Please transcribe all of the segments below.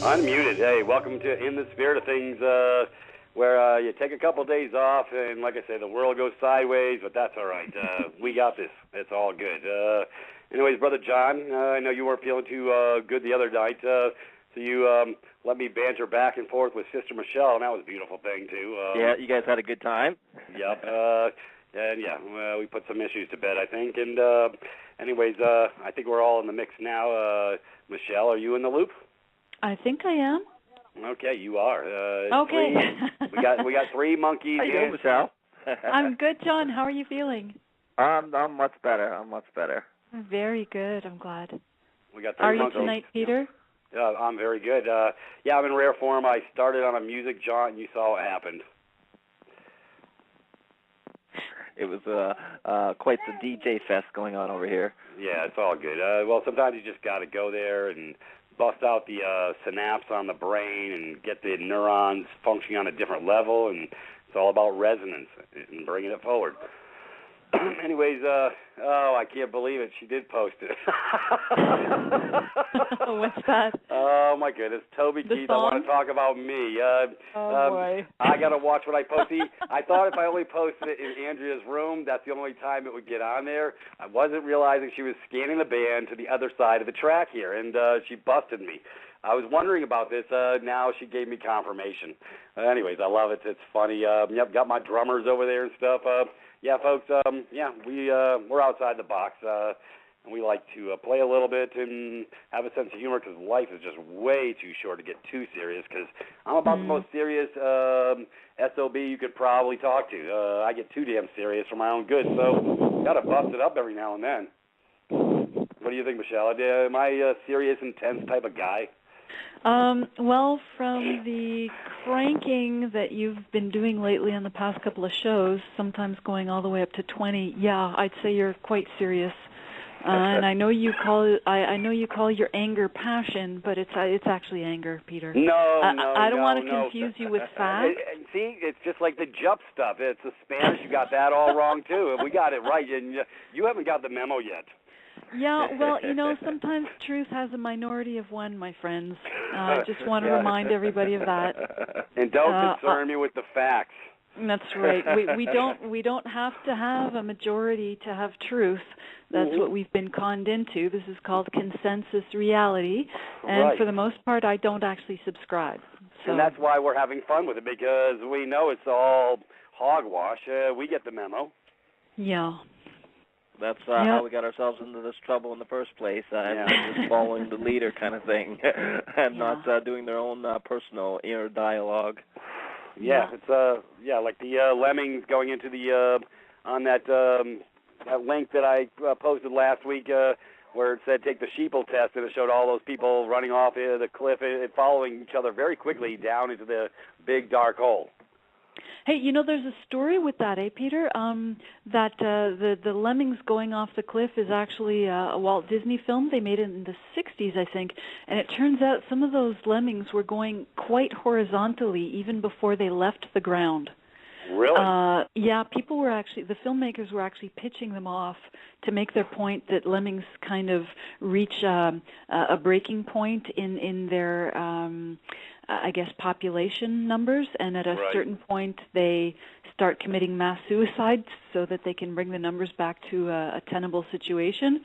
Unmuted. Hey, welcome to In the Spirit of Things, where you take a couple days off, and like I say, the world goes sideways, but that's all right. We got this. It's all good. Anyways, Brother John, I know you weren't feeling too good the other night, so you let me banter back and forth with Sister Michelle, and that was a beautiful thing, too. Yeah, you guys had a good time? Yep. And yeah, we put some issues to bed, I think. And anyways, I think we're all in the mix now. Michelle, are you in the loop? I think I am. Okay, you are. Okay. We got three monkeys. How you doing, Michelle? I'm good, John. How are you feeling? I'm much better. Very good. I'm glad. We got three Are you monkeys. tonight, Peter? I'm very good. Yeah, I'm in rare form. I started on a music jaunt, and you saw what happened. It was quite the DJ fest going on over here. Yeah, it's all good. Well, sometimes you just got to go there and bust out the synapse on the brain and get the neurons functioning on a different level, and it's all about resonance and bringing it forward. Anyways, I can't believe it. She did post it. What's that? Oh, my goodness. Toby The Keith, song? I want to talk about me. Boy. I got to watch what I post. See, I thought if I only posted it in Andrea's room, that's the only time it would get on there. I wasn't realizing she was scanning the band to the other side of the track here, and she busted me. I was wondering about this. Now she gave me confirmation. Anyways, I love it. It's funny. Yep, got my drummers over there and stuff. Yeah, folks, we're outside the box, and we like to play a little bit and have a sense of humor because life is just way too short to get too serious because I'm about the most serious SOB you could probably talk to. I get too damn serious for my own good, so got to bust it up every now and then. What do you think, Michelle? Am I a serious, intense type of guy? Well, from the cranking that you've been doing lately on the past couple of shows, sometimes going all the way up to 20, yeah, I'd say you're quite serious. And I know you call your anger passion, but it's actually anger, Peter. I don't want to confuse you with facts. See, it's just like the Jup stuff. It's the Spanish. You got that all wrong too. We got it right, and you haven't got the memo yet. Yeah, well, sometimes truth has a minority of one, my friends. I just want to remind everybody of that. And don't concern me with the facts. That's right. We don't have to have a majority to have truth. That's what we've been conned into. This is called consensus reality, and for the most part, I don't actually subscribe. So. And that's why we're having fun with it because we know it's all hogwash. We get the memo. Yeah. That's how we got ourselves into this trouble in the first place, just following the leader kind of thing, and not doing their own personal inner dialogue. Yeah, it's like the lemmings going into the on that link that I posted last week where it said take the sheeple test, and it showed all those people running off the cliff and following each other very quickly down into the big dark hole. Hey, there's a story with that, Peter? That the lemmings going off the cliff is actually a Walt Disney film. They made it in the 60s, I think. And it turns out some of those lemmings were going quite horizontally even before they left the ground. Really? Yeah, the filmmakers were actually pitching them off to make their point that lemmings kind of reach a breaking point in their I guess, population numbers, and at a certain point they start committing mass suicide so that they can bring the numbers back to a tenable situation.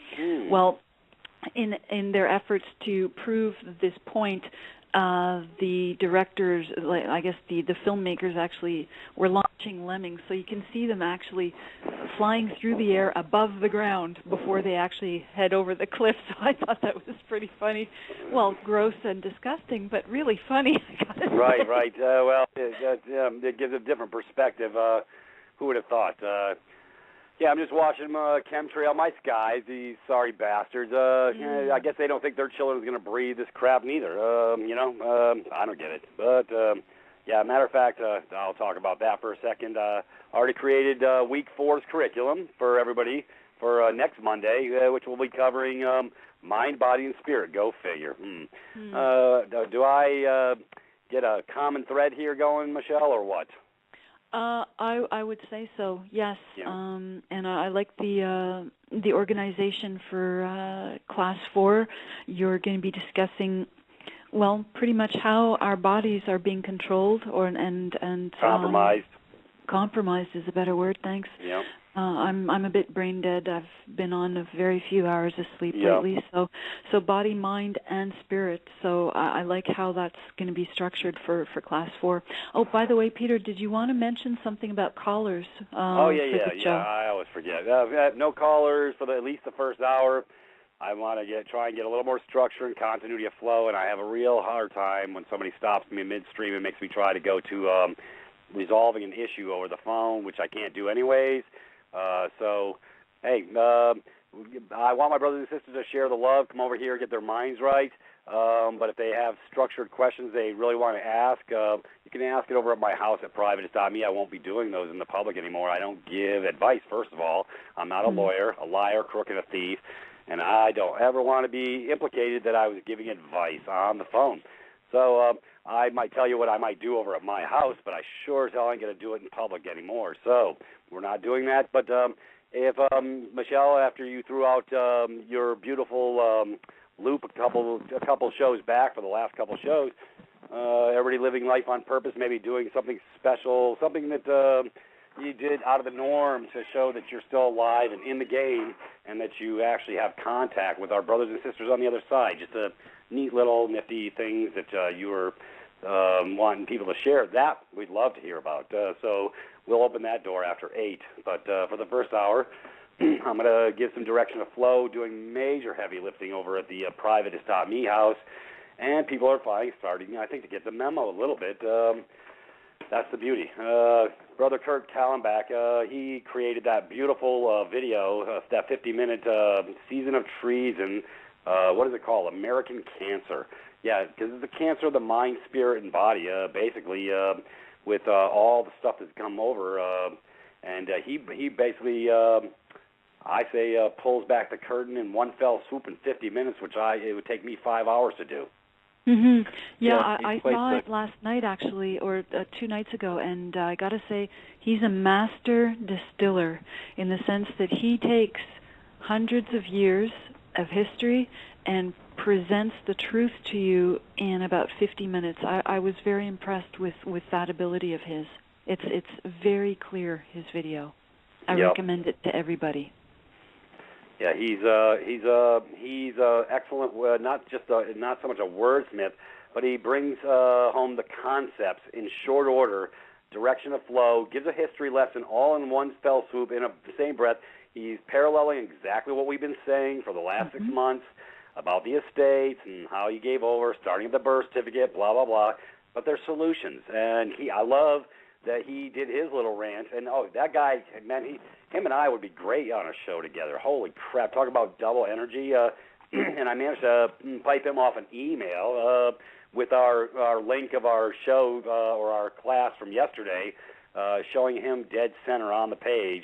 Well, in their efforts to prove this point, the directors, I guess the filmmakers actually were launching lemmings, so you can see them actually flying through the air above the ground before they actually head over the cliff. So I thought that was pretty funny. Well, gross and disgusting, but really funny. Right. Well, it gives a different perspective. Who would have thought? Yeah, I'm just watching chemtrail my skies, these sorry bastards. I guess they don't think their children's going to breathe this crap neither. I don't get it. But, matter of fact, I'll talk about that for a second. Already created Week 4's curriculum for everybody for next Monday, which will be covering mind, body, and spirit. Go figure. Do I get a common thread here going, Michelle, or what? I would say so, yes. Yeah. And I like the organization for Class 4. You're going to be discussing Well, pretty much how our bodies are being controlled and compromised. Compromised is a better word, thanks. Yeah. I'm a bit brain dead. I've been on a very few hours of sleep lately. So body, mind, and spirit. So I like how that's going to be structured for Class 4. Oh, by the way, Peter, did you want to mention something about callers? For the show? I always forget. No callers for at least the first hour. I want to try and get a little more structure and continuity of flow, and I have a real hard time when somebody stops me midstream and makes me try to go to resolving an issue over the phone, which I can't do anyways. I want my brothers and sisters to share the love, come over here, get their minds right. But if they have structured questions they really want to ask, you can ask it over at my house at Privatis.Me. I won't be doing those in the public anymore. I don't give advice, first of all. I'm not a lawyer, a liar, crook, and a thief, and I don't ever want to be implicated that I was giving advice on the phone. So I might tell you what I might do over at my house, but I sure as hell ain't going to do it in public anymore. So we're not doing that. But if, Michelle, after you threw out your beautiful loop a couple shows back for the last couple shows, everybody living life on purpose, maybe doing something special, something that you did out of the norm to show that you're still alive and in the game and that you actually have contact with our brothers and sisters on the other side. Just a neat little nifty things that you were wanting people to share. That we'd love to hear about. So we'll open that door after 8. But for the first hour, I'm going to give some direction of flow, doing major heavy lifting over at the Privatis.Me house. And people are finally starting, I think, to get the memo a little bit. That's the beauty. Brother Kurt Kallenbach, he created that beautiful video, that 50-minute Season of Trees, and what is it called? American Cancer. Yeah, because it's the cancer of the mind, spirit, and body, basically, with all the stuff that's come over. And he basically, I say, pulls back the curtain in one fell swoop in 50 minutes, which it would take me 5 hours to do. Mm-hmm. Yeah, I saw it last night, actually, or 2 nights ago, and I got to say, he's a master distiller in the sense that he takes hundreds of years of history and presents the truth to you in about 50 minutes. I was very impressed with that ability of his. It's very clear, his video. I recommend it to everybody. Yeah, he's excellent. Not so much a wordsmith, but he brings home the concepts in short order, direction of flow, gives a history lesson all in one fell swoop in the same breath. He's paralleling exactly what we've been saying for the last 6 months about the estates and how he gave over, starting at the birth certificate, blah blah blah. But there's solutions, and I love that he did his little rant. And that guy, man, him and I would be great on a show together. Holy crap! Talk about double energy. And I managed to pipe him off an email with our link of our show or our class from yesterday, showing him dead center on the page,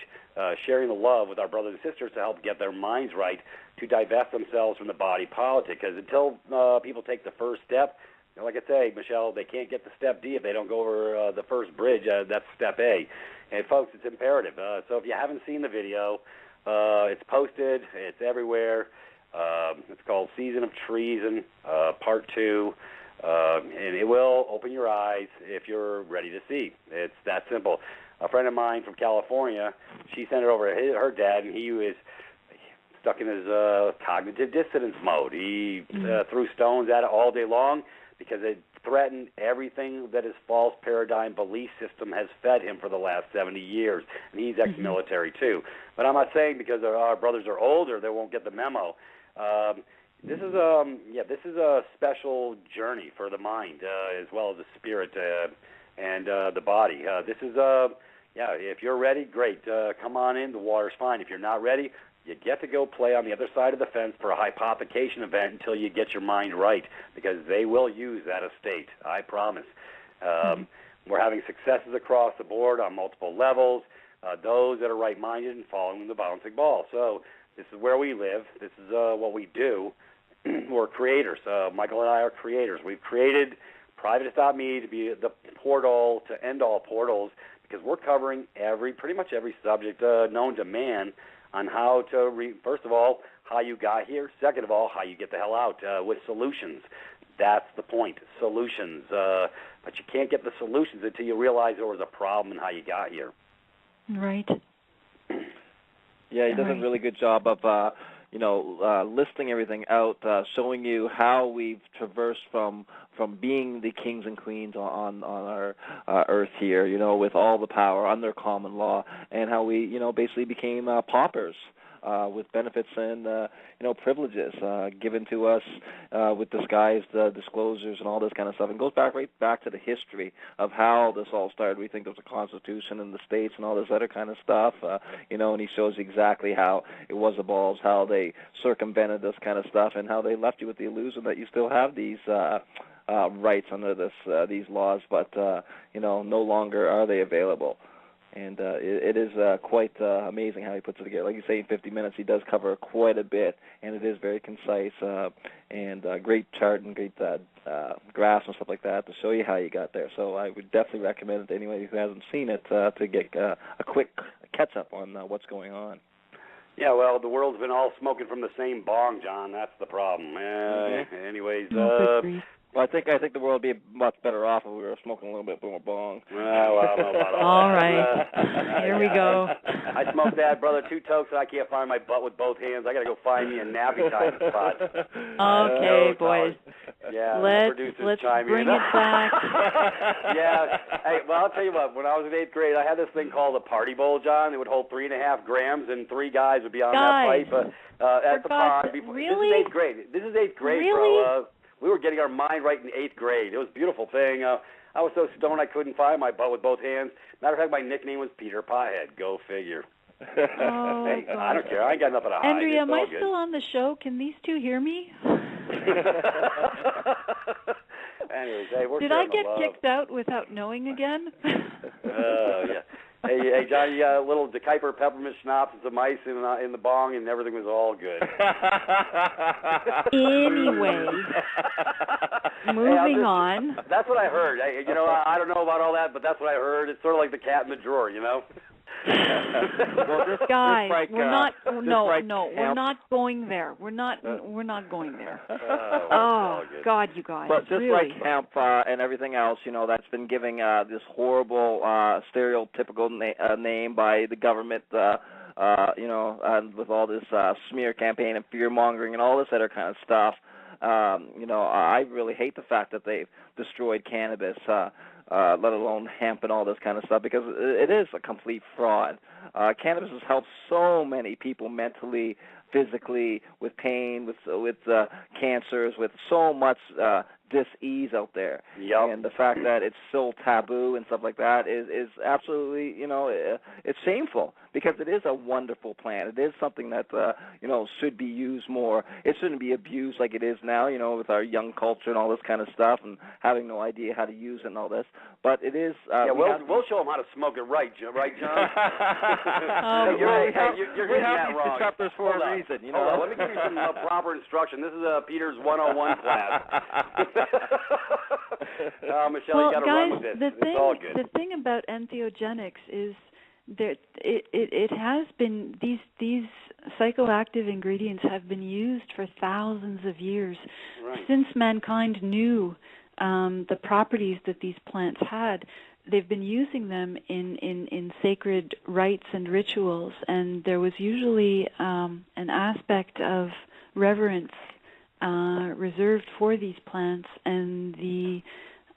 sharing the love with our brothers and sisters to help get their minds right, to divest themselves from the body politic. Because until people take the first step, like I say, Michelle, they can't get to step D if they don't go over the first bridge. That's step A. And, folks, it's imperative. So if you haven't seen the video, it's posted. It's everywhere. It's called Season of Treason, Part 2. And it will open your eyes if you're ready to see. It's that simple. A friend of mine from California, she sent it over to her dad, and he was stuck in his cognitive dissonance mode. He threw stones at it all day long because it threatened everything that his false paradigm belief system has fed him for the last 70 years. And he's ex-military too. But I'm not saying because our brothers are older they won't get the memo. This is a special journey for the mind as well as the spirit and the body. This is if you're ready, great. Come on in. The water's fine. If you're not ready, you get to go play on the other side of the fence for a hypothecation event until you get your mind right, because they will use that estate. I promise. We're having successes across the board on multiple levels. Those that are right-minded and following the bouncing ball. So this is where we live. This is what we do. We're creators. Michael and I are creators. We've created Privatis.Me to be the portal to end all portals, because we're covering pretty much every subject known to man on how to, first of all, how you got here. Second of all, how you get the hell out with solutions. That's the point. Solutions. But you can't get the solutions until you realize there was a problem and how you got here. Right. Yeah, he does a really good job of, listing everything out, showing you how we've traversed from being the kings and queens on our earth here, with all the power under common law, and how we, basically became paupers. With benefits and privileges given to us with disguised disclosures and all this kind of stuff. And goes right back to the history of how this all started. We think there was a constitution in the states and all this other kind of stuff, and he shows exactly how it was abolished, how they circumvented this kind of stuff, and how they left you with the illusion that you still have these rights under these laws, but no longer are they available. And it is quite amazing how he puts it together. Like you say, in 50 minutes, he does cover quite a bit, and it is very concise and great chart and great graphs and stuff like that to show you how you got there. So I would definitely recommend it to anyone who hasn't seen it to get a quick catch-up on what's going on. Yeah, well, the world's been all smoking from the same bong, John. That's the problem. Anyways, well, I think the world would be much better off if we were smoking a little bit more bong. Well, I don't know about all right. Here we go. I smoked that, brother, 2 tokes, and I can't find my butt with both hands. I got to go find me a nappy time spot. Okay, boys. Yeah, let's bring it back. Yeah. Hey, well, I'll tell you what. When I was in 8th grade, I had this thing called a party bowl, John. It would hold 3.5 grams, and 3 guys would be on that pipe at the pond. Really? This is 8th grade. This is 8th grade, really? bro. We were getting our mind right in 8th grade. It was a beautiful thing. I was so stoned I couldn't find my butt with both hands. Matter of fact, my nickname was Peter Pothead. Go figure. Oh, hey, God. I don't care. I ain't got nothing to hide. Andrea, am I good. still on the show? Can these two hear me? Anyways, hey, we're Did I get kicked out without knowing again? Yeah. Hey, John, you got a little De Kuyper peppermint schnapps and some ice in the bong, and everything was all good. Anyway, moving on. That's what I heard. I don't know about all that, but that's what I heard. It's sort of like the cat in the drawer, Well, guys, we're not. We're not going there. We're not going there. Oh God, you guys. But just really? like hemp and everything else, that's been giving this horrible stereotypical name by the government. And with all this smear campaign and fear mongering and all this other kind of stuff. I really hate the fact that they've destroyed cannabis. Let alone hemp and all this kind of stuff, because it is a complete fraud. Cannabis has helped so many people mentally, physically, with pain, with cancers, with so much dis-ease out there. Yep. And the fact that it's so taboo and stuff like that is absolutely, it's shameful, because it is a wonderful plant. It is something that, should be used more. It shouldn't be abused like it is now, with our young culture and all this kind of stuff and having no idea how to use it and all this. But it is... we'll show them how to smoke it right, John? You're getting that wrong. We this for a reason, Hold on, let me give you some proper instruction. This is Peter's 101 class. Michelle, you got to run with this. It's all good. The thing about entheogenics is that it has been, these psychoactive ingredients have been used for thousands of years, right. Since mankind knew the properties that these plants had. They've been using them in sacred rites and rituals, and there was usually an aspect of reverence reserved for these plants, and the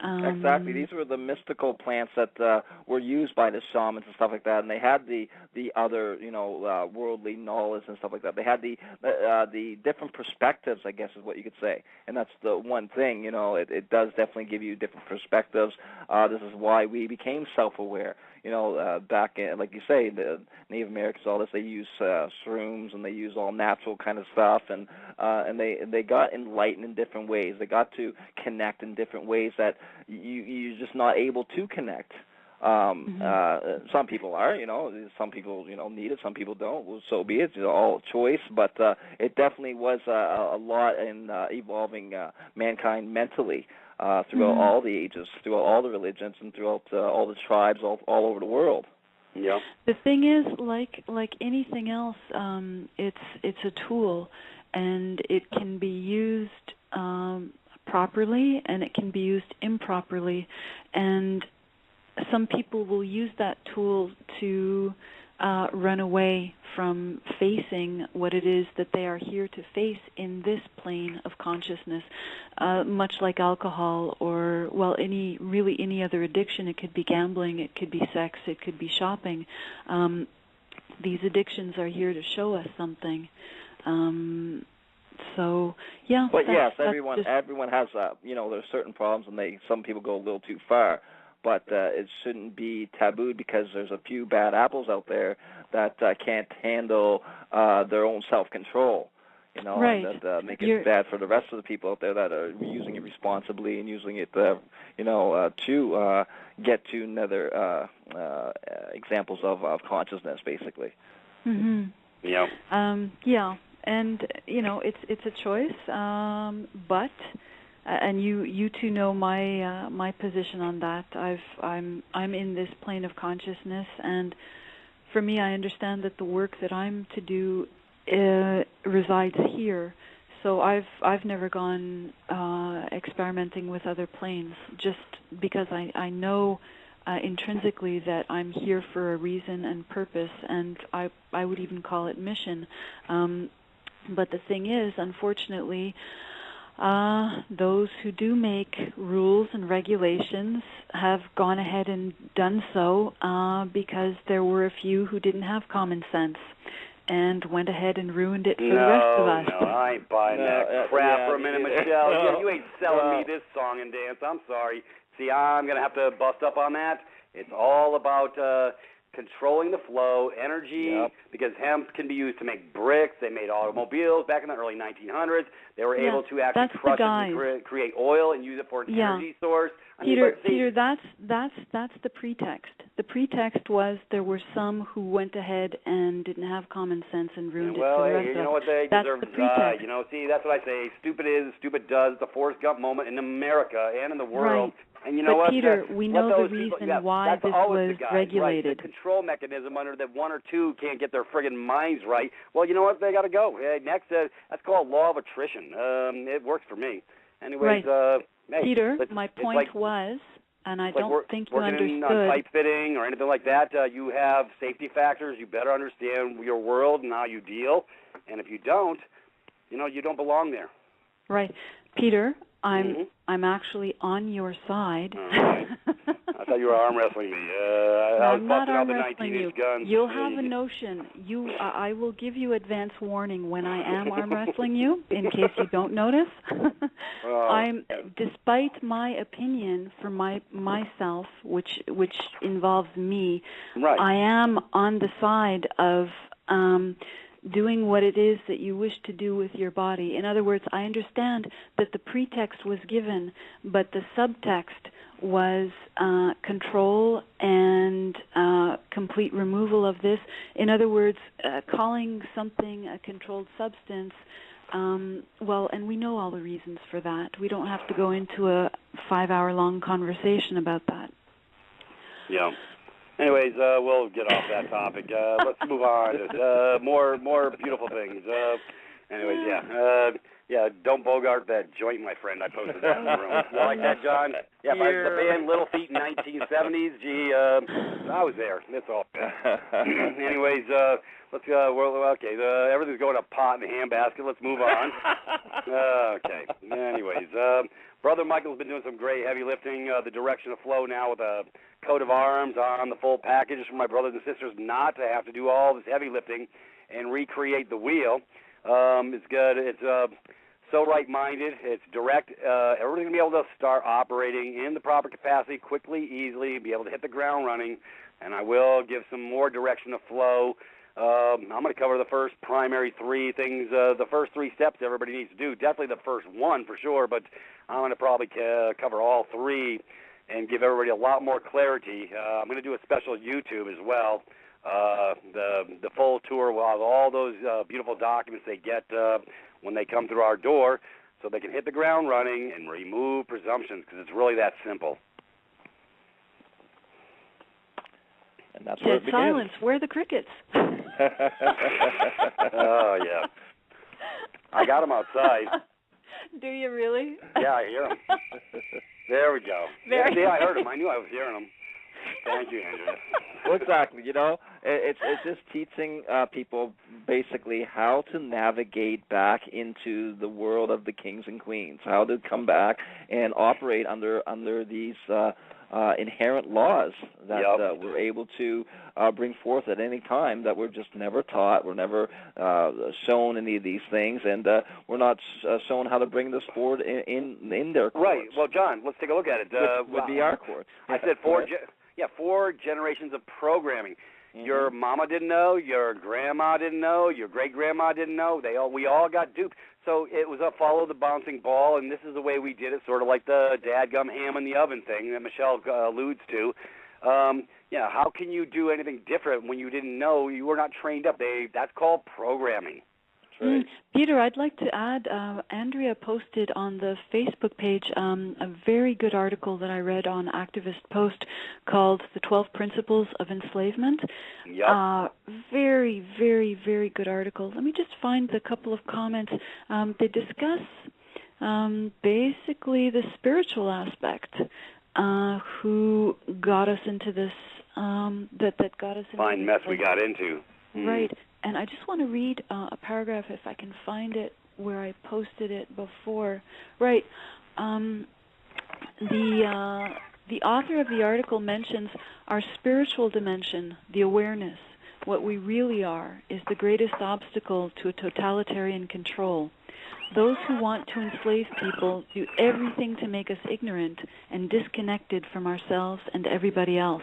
exactly. These were the mystical plants that were used by the shamans and stuff like that, and they had the other, worldly knowledge and stuff like that. They had the different perspectives, I guess is what you could say, and that's the one thing. It does definitely give you different perspectives. This is why we became self-aware. Back in, like you say, the Native Americans, all this, they use shrooms and they use all natural kind of stuff, and they got enlightened in different ways. They got to connect in different ways that you're just not able to connect. Some people are, some people, need it, some people don't. Well, so be it. It's all choice, but it definitely was a lot in evolving mankind mentally. Throughout all the ages, throughout all the religions, and throughout all the tribes all over the world. Yeah. The thing is, like anything else, it's a tool, and it can be used properly and it can be used improperly. And some people will use that tool to run away from facing what it is that they are here to face in this plane of consciousness, much like alcohol or, well, any other addiction. It could be gambling, it could be sex, it could be shopping. These addictions are here to show us something. So, yeah. But yes, everyone has, there's certain problems, and some people go a little too far. But it shouldn't be tabooed because there's a few bad apples out there that can't handle their own self-control, right. and that make it bad for the rest of the people out there that are using it responsibly and using it, to get to another examples of consciousness, basically. Mm-hmm. Yeah. Yeah, and it's a choice, but. And you two know my position on that. I'm in this plane of consciousness, and for me, I understand that the work that I'm to do resides here. So I've never gone experimenting with other planes, just because I know intrinsically that I'm here for a reason and purpose, and I would even call it mission. But the thing is, unfortunately, those who do make rules and regulations have gone ahead and done so because there were a few who didn't have common sense and went ahead and ruined it for the rest of us. No, I ain't buying that crap for a minute, Michelle. You ain't selling me this song and dance. I'm sorry. See, I'm going to have to bust up on that. It's all about controlling the flow, energy, because hemp can be used to make bricks. They made automobiles back in the early 1900s. They were able to actually crush it and create oil and use it for an energy source. Peter, that's the pretext. The pretext was there were some who went ahead and didn't have common sense and ruined it for the rest of us. You know what they that's deserve? The pretext. See, that's what I say. Stupid is, stupid does. The Forrest Gump moment in America and in the world. Right. And you know but what? Peter, we know the reason why this was regulated. Right, the control mechanism under that one or two can't get their friggin' minds right. Well, you know what? They got to go. Next, that's called law of attrition. It works for me. Anyways, Peter, my point was, and I don't think you understood. Working on pipe fitting or anything like that, you have safety factors. You better understand your world and how you deal. And if you don't, you don't belong there. Right. Peter, I'm actually on your side. I thought you were arm wrestling me. I was busting out the 19-inch guns. You'll have a notion. I will give you advance warning when I am arm wrestling you, in case you don't notice. Despite my opinion for myself, which involves me, right. I am on the side of doing what it is that you wish to do with your body. In other words, I understand that the pretext was given, but the subtext was control and complete removal of this. In other words, calling something a controlled substance, and we know all the reasons for that. We don't have to go into a 5-hour-long conversation about that. Yeah. Anyways, we'll get off that topic. Let's move on to more beautiful things. Don't bogart that joint, my friend. I posted that in the room. You like that, John? Yeah, the band Little Feat in 1970s. Gee, I was there. That's all. Anyways, let's everything's going to pot in a handbasket. Let's move on. Okay. Anyways, Brother Michael's been doing some great heavy lifting. The direction of flow now with a coat of arms on the full package for my brothers and sisters not to have to do all this heavy lifting and recreate the wheel. It's good. It's so right-minded. It's direct. Everybody's going to be able to start operating in the proper capacity quickly, easily, be able to hit the ground running. And I will give some more direction of flow. I'm going to cover the first primary three things, the first three steps everybody needs to do. Definitely the first one for sure, but I'm going to probably cover all three and give everybody a lot more clarity. I'm going to do a special YouTube as well. The full tour will have all those beautiful documents they get when they come through our door so they can hit the ground running and remove presumptions because it's really that simple. And that's where it begins. Silence. Where are the crickets? Oh, yeah. I got them outside. Do you really? Yeah, I hear him. There we go. Yeah, I heard him. I knew I was hearing him. Thank you, Andrea. Well, exactly. It's just teaching people basically how to navigate back into the world of the kings and queens, how to come back and operate under these inherent laws that we're able to bring forth at any time, that we're just never taught. We're never shown any of these things, and we're not shown how to bring this forward in their courts. Right. Well, John, let's take a look at it. Which would be our court. I said four generations of programming. Mm-hmm. Your mama didn't know, your grandma didn't know, your great-grandma didn't know. We all got duped. So it was a follow the bouncing ball, and this is the way we did it, sort of like the dadgum ham in the oven thing that Michelle alludes to. How can you do anything different when you didn't know, you were not trained up? That's called programming. Right. Peter, I'd like to add, Andrea posted on the Facebook page a very good article that I read on Activist Post called The 12 Principles of Enslavement. Yep. Very, very, very good article. Let me just find the couple of comments. They discuss basically the spiritual aspect, who got us into this, that got us into fine mess we got into. Right. And I just want to read a paragraph, if I can find it, where I posted it before. Right. The author of the article mentions our spiritual dimension, the awareness. What we really are is the greatest obstacle to a totalitarian control. Those who want to enslave people do everything to make us ignorant and disconnected from ourselves and everybody else.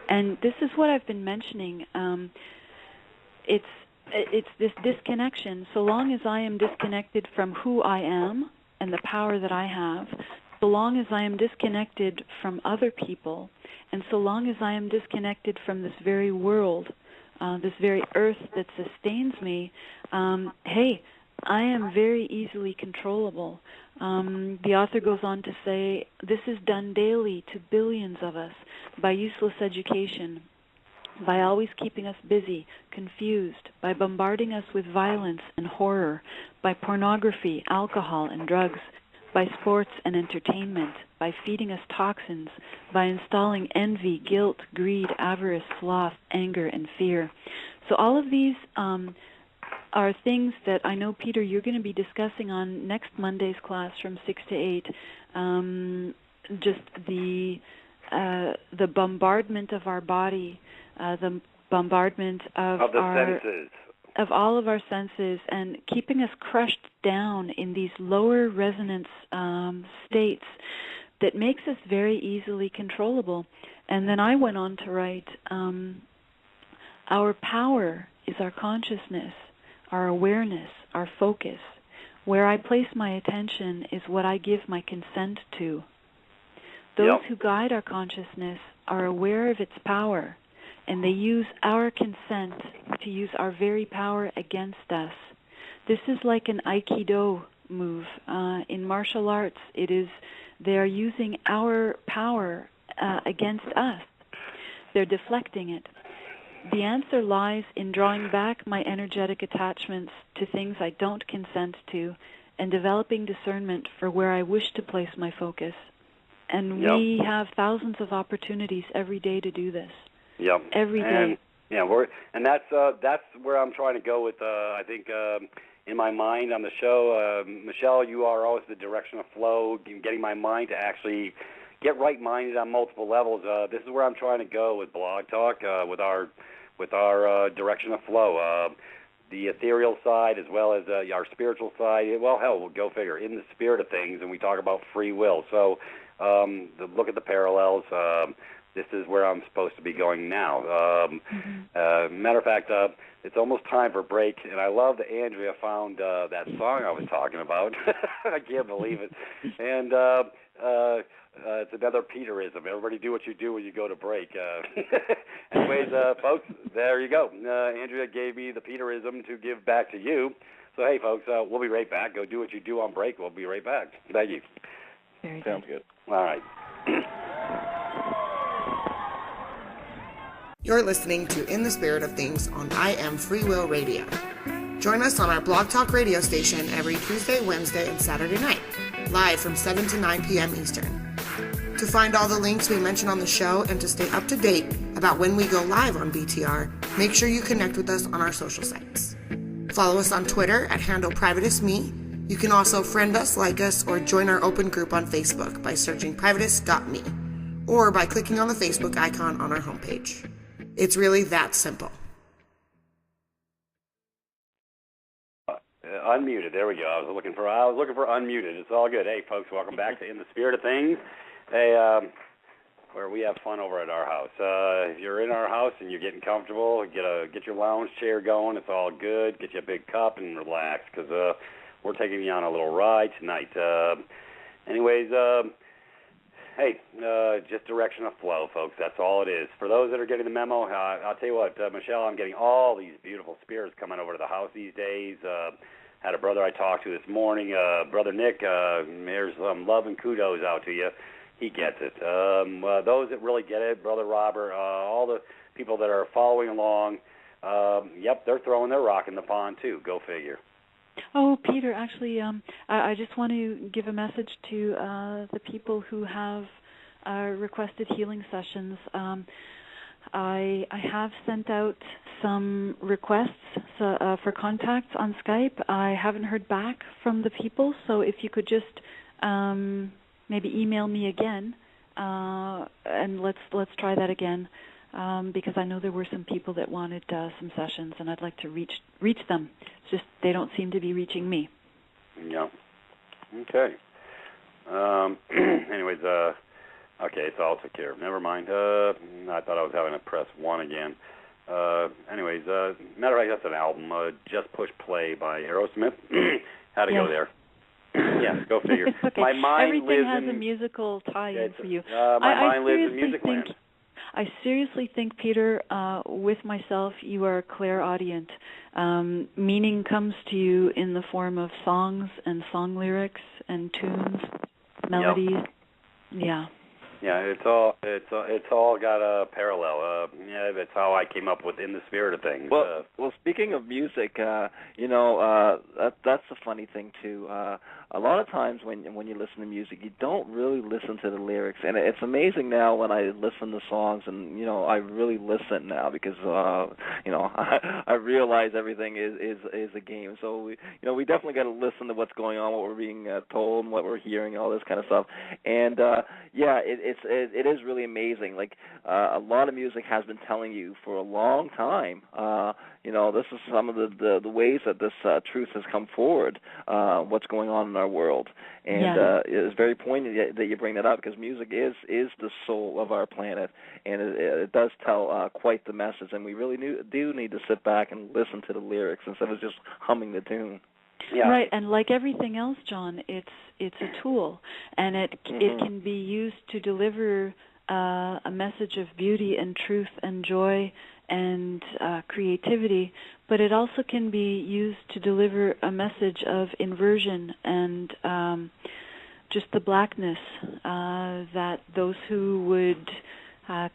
And this is what I've been mentioning. It's this disconnection. So long as I am disconnected from who I am and the power that I have, so long as I am disconnected from other people, and so long as I am disconnected from this very world, this very earth that sustains me, I am very easily controllable. The author goes on to say, this is done daily to billions of us by useless education, by always keeping us busy, confused, by bombarding us with violence and horror, by pornography, alcohol, and drugs, by sports and entertainment, by feeding us toxins, by installing envy, guilt, greed, avarice, sloth, anger, and fear. So all of these are things that I know, Peter, you're going to be discussing on next Monday's class from 6 to 8, just the bombardment of our body, the bombardment of our senses, of all of our senses, and keeping us crushed down in these lower resonance states that makes us very easily controllable. And then I went on to write, our power is our consciousness, our awareness, our focus. Where I place my attention is what I give my consent to. Those who guide our consciousness are aware of its power, and they use our consent to use our very power against us. This is like an Aikido move. In martial arts, they are using our power against us. They're deflecting it. The answer lies in drawing back my energetic attachments to things I don't consent to and developing discernment for where I wish to place my focus. And we have thousands of opportunities every day to do this. Yep. Every day. That's where I'm trying to go with, I think, in my mind on the show. Michelle, you are always the direction of flow, getting my mind to actually get right-minded on multiple levels. This is where I'm trying to go with Blog Talk, with our direction of flow. The ethereal side as well as our spiritual side. Well, hell, we'll go figure. In the spirit of things, and we talk about free will. So look at the parallels. This is where I'm supposed to be going now. Matter of fact, it's almost time for a break, and I love that Andrea found that song I was talking about. I can't believe it. And it's another Peterism. Everybody do what you do when you go to break. Anyways, folks, there you go. Andrea gave me the Peterism to give back to you. So, hey, folks, we'll be right back. Go do what you do on break. We'll be right back. Thank you. Sounds good. All right. You're listening to In the Spirit of Things on I Am Free Will Radio. Join us on our Blog Talk radio station every Tuesday, Wednesday, and Saturday night, live from 7 to 9 p.m. Eastern. To find all the links we mention on the show and to stay up to date about when we go live on BTR, make sure you connect with us on our social sites. Follow us on Twitter at handle Privatis.Me. You can also friend us, like us, or join our open group on Facebook by searching Privatis.Me or by clicking on the Facebook icon on our homepage. It's really that simple. Unmuted. There we go. I was looking for unmuted. It's all good. Hey, folks, welcome back to In the Spirit of Things. Hey, where we have fun over at our house. If you're in our house and you're getting comfortable, get your lounge chair going. It's all good. Get you a big cup and relax, because we're taking you on a little ride tonight. Anyways, hey, just direction of flow, folks. That's all it is. For those that are getting the memo, I'll tell you what, Michelle, I'm getting all these beautiful spirits coming over to the house these days. Had a brother I talked to this morning, Brother Nick. There's some love and kudos out to you. He gets it. Those that really get it, Brother Robert, all the people that are following along, yep, they're throwing their rock in the pond too. Go figure. Oh, Peter, actually, I just want to give a message to the people who have requested healing sessions. I have sent out some requests for contacts on Skype. I haven't heard back from the people, so if you could just maybe email me again, and let's try that again, because I know there were some people that wanted some sessions, and I'd like to reach them. It's just they don't seem to be reaching me. Yeah. Okay. Anyways, okay, it's all took care of. Never mind. I thought I was having to press 1 again. Anyways, matter of fact, that's an album, Just Push Play by Aerosmith. How'd it go there? Yes, go figure. It's okay. My mind Everything lives has a musical tie-in for you. My mind lives in music land. I seriously think, Peter, with myself, you are clairaudient. Meaning comes to you in the form of songs and song lyrics and tunes, melodies. Yep. Yeah. Yeah, it's all got a parallel. Yeah, that's how I came up with In the Spirit of Things. Well, speaking of music, that's the funny thing too. A lot of times when you listen to music, you don't really listen to the lyrics, and it's amazing now when I listen to songs, and I really listen now because I realize everything is a game. So we definitely got to listen to what's going on, what we're being told, and what we're hearing, all this kind of stuff. And it is really amazing. Like a lot of music has been telling you for a long time. This is some of the ways that this truth has come forward. What's going on in our world, and it's very poignant that you bring that up, because music is the soul of our planet, and it does tell quite the message. And we really do need to sit back and listen to the lyrics instead of just humming the tune. Yeah. Right, and like everything else, John, it's a tool, and it can be used to deliver a message of beauty and truth and joy and creativity, but it also can be used to deliver a message of inversion and just the blackness that those who would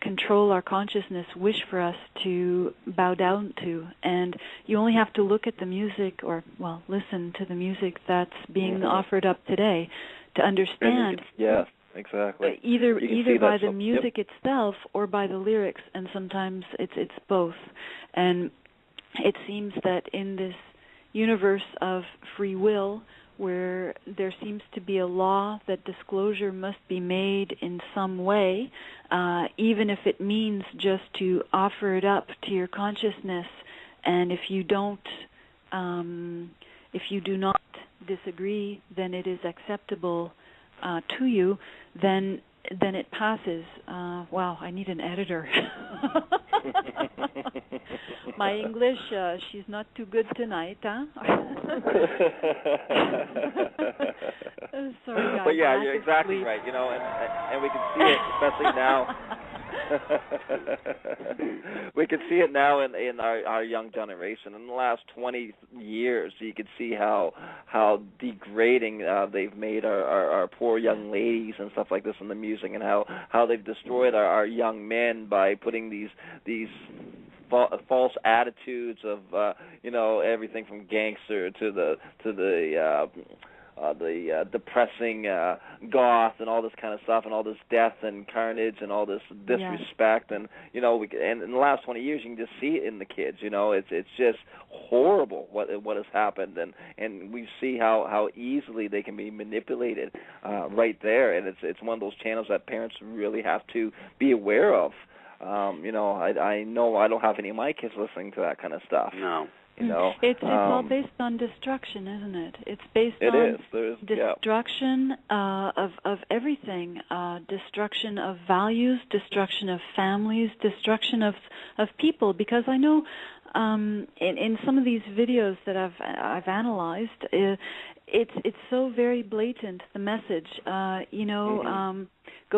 control our consciousness wish for us to bow down to. And you only have to look at the music, or listen to the music that's being offered up today to understand. Yes, exactly. Either by the music itself or by the lyrics, and sometimes it's both. And it seems that in this universe of free will, where there seems to be a law that disclosure must be made in some way, even if it means just to offer it up to your consciousness, and if you do not disagree, then it is acceptable to you, then it passes. Wow, I need an editor. My English, she's not too good tonight, huh? Sorry, guys. But yeah, you're exactly right. And we can see it, especially now. We can see it now in our young generation. In the last 20 years, you can see how degrading they've made our poor young ladies and stuff like this in the music, and how they've destroyed our young men by putting these false attitudes of everything from gangster to the depressing goth and all this kind of stuff, and all this death and carnage and all this disrespect, and and in the last 20 years you can just see it in the kids. It's just horrible what has happened, and we see how easily they can be manipulated right there, and it's one of those channels that parents really have to be aware of. I know I don't have any of my kids listening to that kind of stuff. No. It's all based on destruction, isn't it? It's based on destruction of everything, destruction of values, destruction of families, destruction of people. Because I know in some of these videos that I've analyzed, it's so very blatant, the message. Go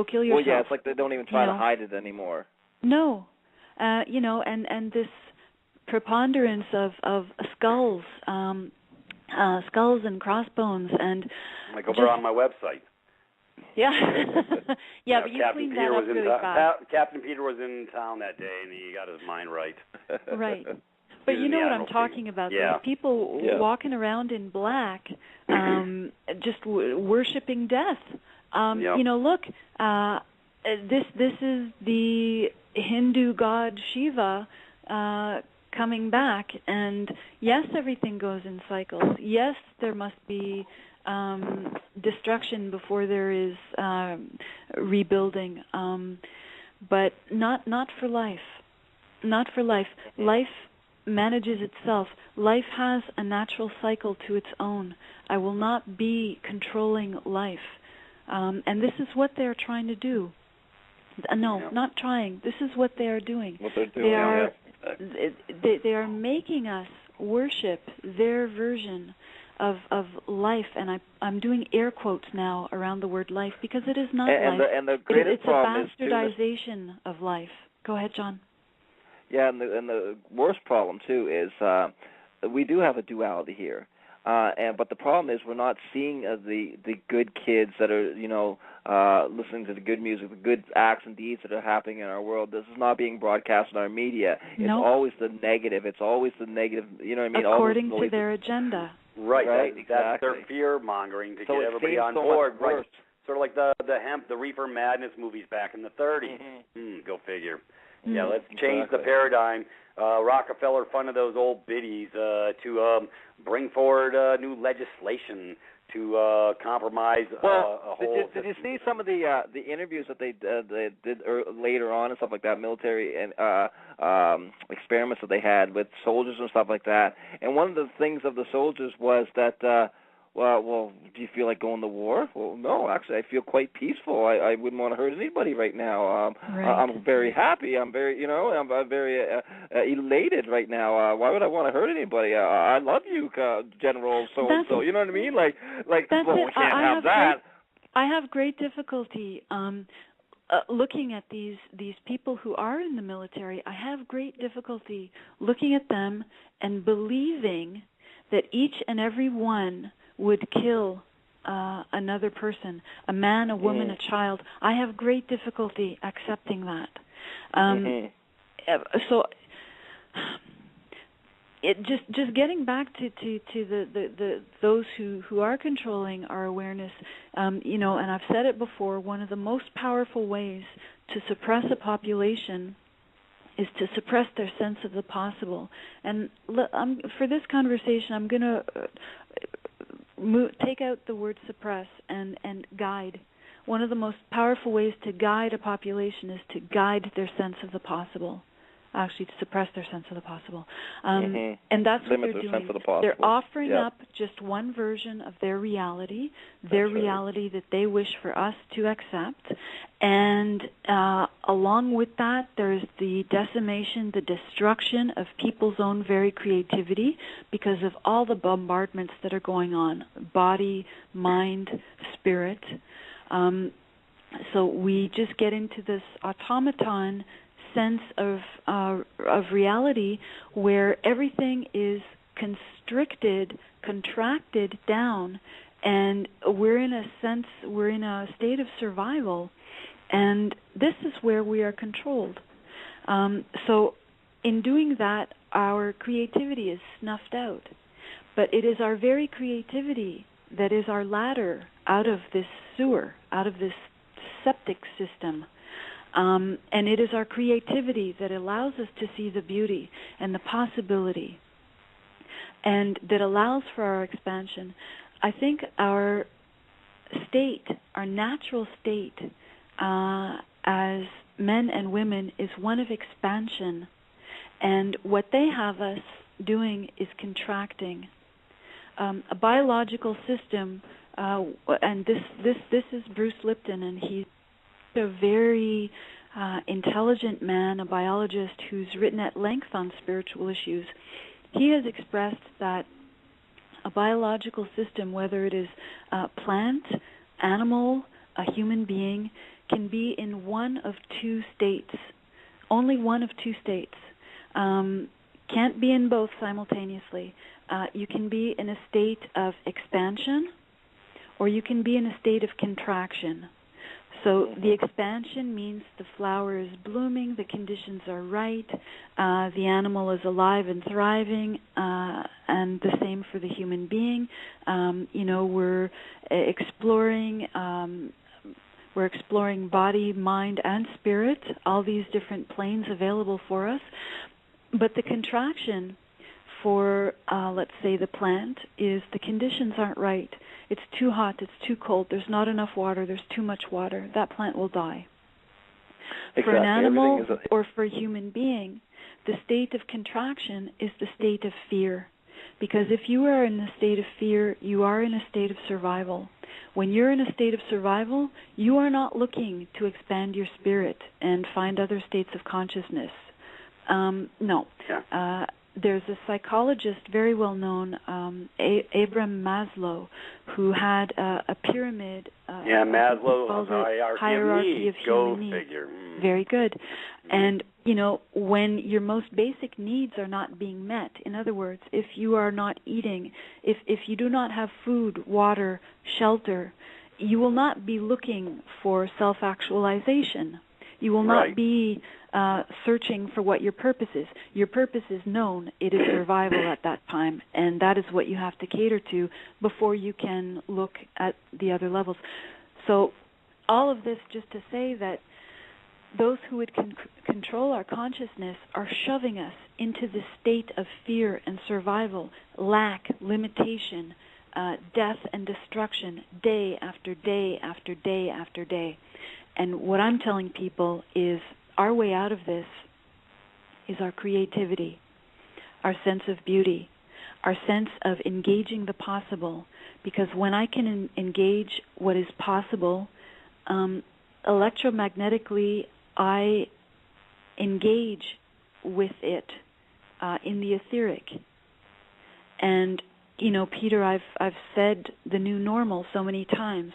kill yourself. Well, it's like they don't even try to hide it anymore. No, and this preponderance of skulls and crossbones, and like over on my website. Yeah, but you cleaned that up really fast. Captain Peter was in town that day, and he got his mind right. Right. But you know what I'm talking about? Yeah. Those people walking around in black, just worshiping death. Look, this is the Hindu god Shiva coming back, and yes, everything goes in cycles. Yes, there must be destruction before there is rebuilding, but not for life. Not for life. Life manages itself. Life has a natural cycle to its own. I will not be controlling life. And this is what they're trying to do. Not trying. This is what they are doing. What they're doing. They are making us worship their version of life, and I'm doing air quotes now around the word life, because it is not life. And the greatest problem it's a bastardization of life. Go ahead, John. Yeah, and the worst problem too is we do have a duality here, but the problem is we're not seeing the good kids that are listening to the good music, the good acts and deeds that are happening in our world. This is not being broadcast in our media. It's always the negative. It's always the negative. You know what I mean? According to their agenda. Right. Exactly. That's their fear mongering to get everybody on board. Right. Sort of like the Reefer Madness movies back in the 30s. Go figure. Mm-hmm. Yeah, let's change the paradigm. Rockefeller funded those old biddies to bring forward new legislation to compromise a whole. Did you see some of the interviews that they did later on and stuff like that, military and experiments that they had with soldiers and stuff like that? And one of the things of the soldiers was that. Well, do you feel like going to war? Well, no, actually, I feel quite peaceful. I wouldn't want to hurt anybody right now. I'm very happy. I'm very, I'm very elated right now. Why would I want to hurt anybody? I love you, General so-and-so. You know what I mean? Like, we can't have that. I have great difficulty looking at these people who are in the military. I have great difficulty looking at them and believing that each and every one would kill another person, a man, a woman, a child. I have great difficulty accepting that. So, it just getting back to the those who are controlling our awareness. And I've said it before. One of the most powerful ways to suppress a population is to suppress their sense of the possible. And for this conversation, I'm going to take out the word suppress and guide. One of the most powerful ways to guide a population is to guide their sense of the possible. Actually, to suppress their sense of the possible. And that's what they're doing. They're offering up just one version of their reality, reality that they wish for us to accept. And along with that, there's the decimation, the destruction of people's own very creativity because of all the bombardments that are going on, body, mind, spirit. So we just get into this automaton sense of reality where everything is constricted, contracted down, and we're in a state of survival, and this is where we are controlled. So in doing that, our creativity is snuffed out. But it is our very creativity that is our ladder out of this sewer, out of this septic system. And it is our creativity that allows us to see the beauty and the possibility, and that allows for our expansion. I think our state, our natural state, as men and women, is one of expansion. And what they have us doing is contracting. A biological system, and this is Bruce Lipton, and he's a very intelligent man, a biologist who's written at length on spiritual issues. He has expressed that a biological system, whether it is plant, animal, a human being, can be in one of two states, only one of two states. Can't be in both simultaneously. You can be in a state of expansion, or you can be in a state of contraction. So the expansion means the flower is blooming, the conditions are right, the animal is alive and thriving, and the same for the human being. We're exploring body, mind, and spirit, all these different planes available for us. But the contraction for, let's say, the plant is the conditions aren't right. It's too hot, it's too cold, there's not enough water, there's too much water. That plant will die. Exactly. For an animal or for a human being, the state of contraction is the state of fear. Because if you are in a state of fear, you are in a state of survival. When you're in a state of survival, you are not looking to expand your spirit and find other states of consciousness. No. Yeah. There's a psychologist very well known, Abraham Maslow, who had a pyramid. Maslow, hierarchy of human needs. Figure. Very good. And, when your most basic needs are not being met, in other words, if you are not eating, if you do not have food, water, shelter, you will not be looking for self-actualization. You will not be searching for what your purpose is. Your purpose is known. It is survival at that time, and that is what you have to cater to before you can look at the other levels. So all of this just to say that those who would control our consciousness are shoving us into this state of fear and survival, lack, limitation, death and destruction, day after day after day after day. And what I'm telling people is our way out of this is our creativity, our sense of beauty, our sense of engaging the possible. Because when I can engage what is possible, electromagnetically I engage with it in the etheric. And, Peter, I've said the new normal so many times.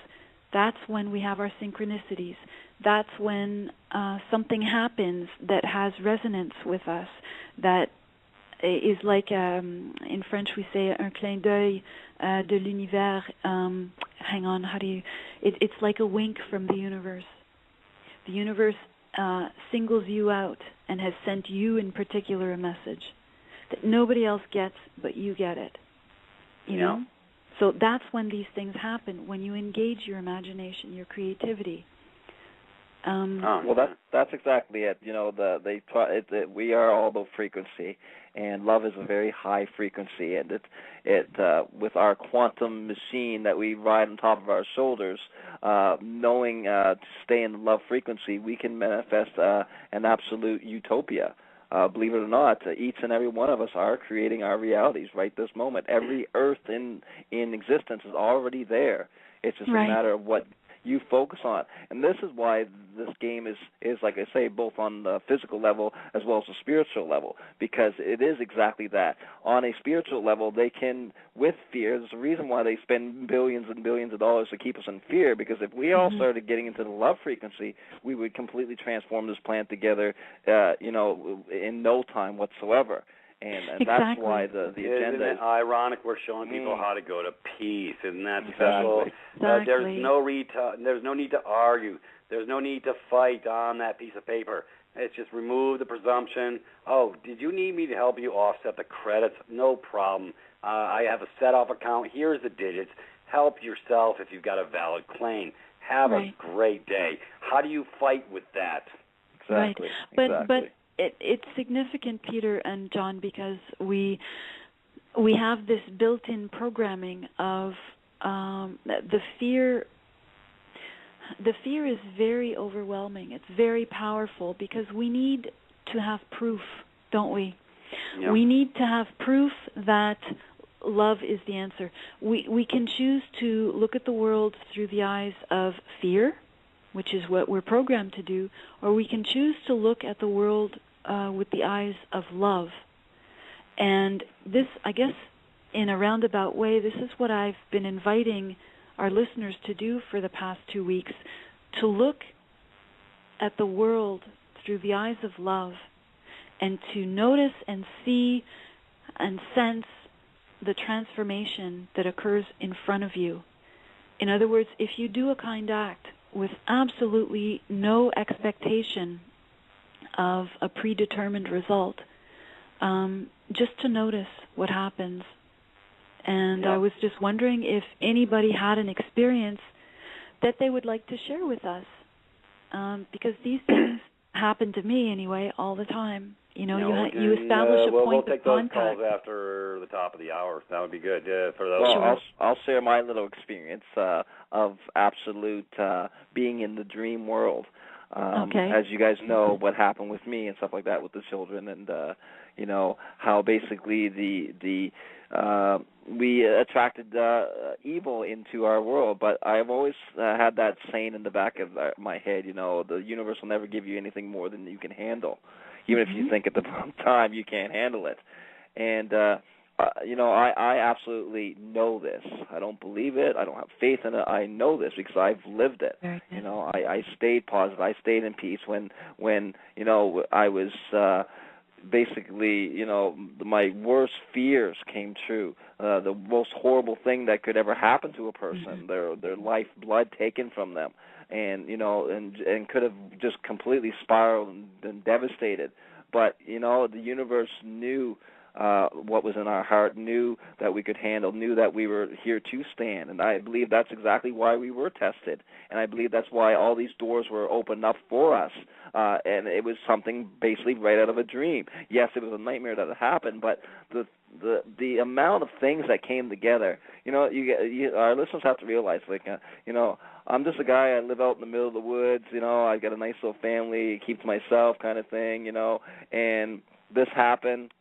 That's when we have our synchronicities. That's when something happens that has resonance with us, that is like, in French we say, un clin d'œil de l'univers. Hang on, it's like a wink from the universe. The universe singles you out and has sent you in particular a message that nobody else gets, but you get it. You know? So that's when these things happen, when you engage your imagination, your creativity. Well, that's exactly it. We are all about frequency, and love is a very high frequency. And it with our quantum machine that we ride on top of our shoulders, knowing to stay in the love frequency, we can manifest an absolute utopia. Believe it or not, each and every one of us are creating our realities right this moment. Every earth in existence is already there. It's just a matter of what you focus on. And this is why this game is like I say, both on the physical level as well as the spiritual level, because it is exactly that. On a spiritual level, they can, with fear, there's a reason why they spend billions and billions of dollars to keep us in fear, because if we all started getting into the love frequency, we would completely transform this planet together, in no time whatsoever. And that's why the agenda Isn't it ironic we're showing people how to go to peace, and that's exactly. There's no need to argue. There's no need to fight on that piece of paper. It's just remove the presumption. Oh, did you need me to help you offset the credits? No problem. I have a set-off account. Here's the digits. Help yourself if you've got a valid claim. Have a great day. How do you fight with that? Exactly. Right. But it's significant, Peter and John, because we have this built-in programming of the fear. The fear is very overwhelming. It's very powerful because we need to have proof, don't we? Yep. We need to have proof that love is the answer. We can choose to look at the world through the eyes of fear, which is what we're programmed to do, or we can choose to look at the world with the eyes of love. And this, I guess, in a roundabout way, this is what I've been inviting our listeners to do for the past 2 weeks, to look at the world through the eyes of love and to notice and see and sense the transformation that occurs in front of you. In other words, if you do a kind act with absolutely no expectation of a predetermined result, just to notice what happens. And I was just wondering if anybody had an experience that they would like to share with us, because these things happen to me anyway all the time. You know, you establish a point of contact. We'll take those calls after the top of the hour. That would be good for those. Well, I'll share my little experience of absolute being in the dream world. As you guys know, what happened with me and stuff like that with the children, and you know how basically we attracted evil into our world. But I've always had that saying in the back of my head, you know, the universe will never give you anything more than you can handle, even if you think at the wrong time you can't handle it. And you know, I absolutely know this. I don't believe it. I don't have faith in it. I know this because I've lived it. You know, I stayed positive. I stayed in peace when you know, I was basically, you know, my worst fears came true. The most horrible thing that could ever happen to a person, their life blood taken from them, and you know, and could have just completely spiraled and devastated. But you know, the universe knew what was in our heart, knew that we could handle, knew that we were here to stand. And I believe that's exactly why we were tested. And I believe that's why all these doors were opened up for us. And it was something basically right out of a dream. Yes, it was a nightmare that had happened, but the amount of things that came together, you know, our listeners have to realize, like, you know, I'm just a guy, I live out in the middle of the woods, you know, I got a nice little family, keep to myself kind of thing, you know, and this happened.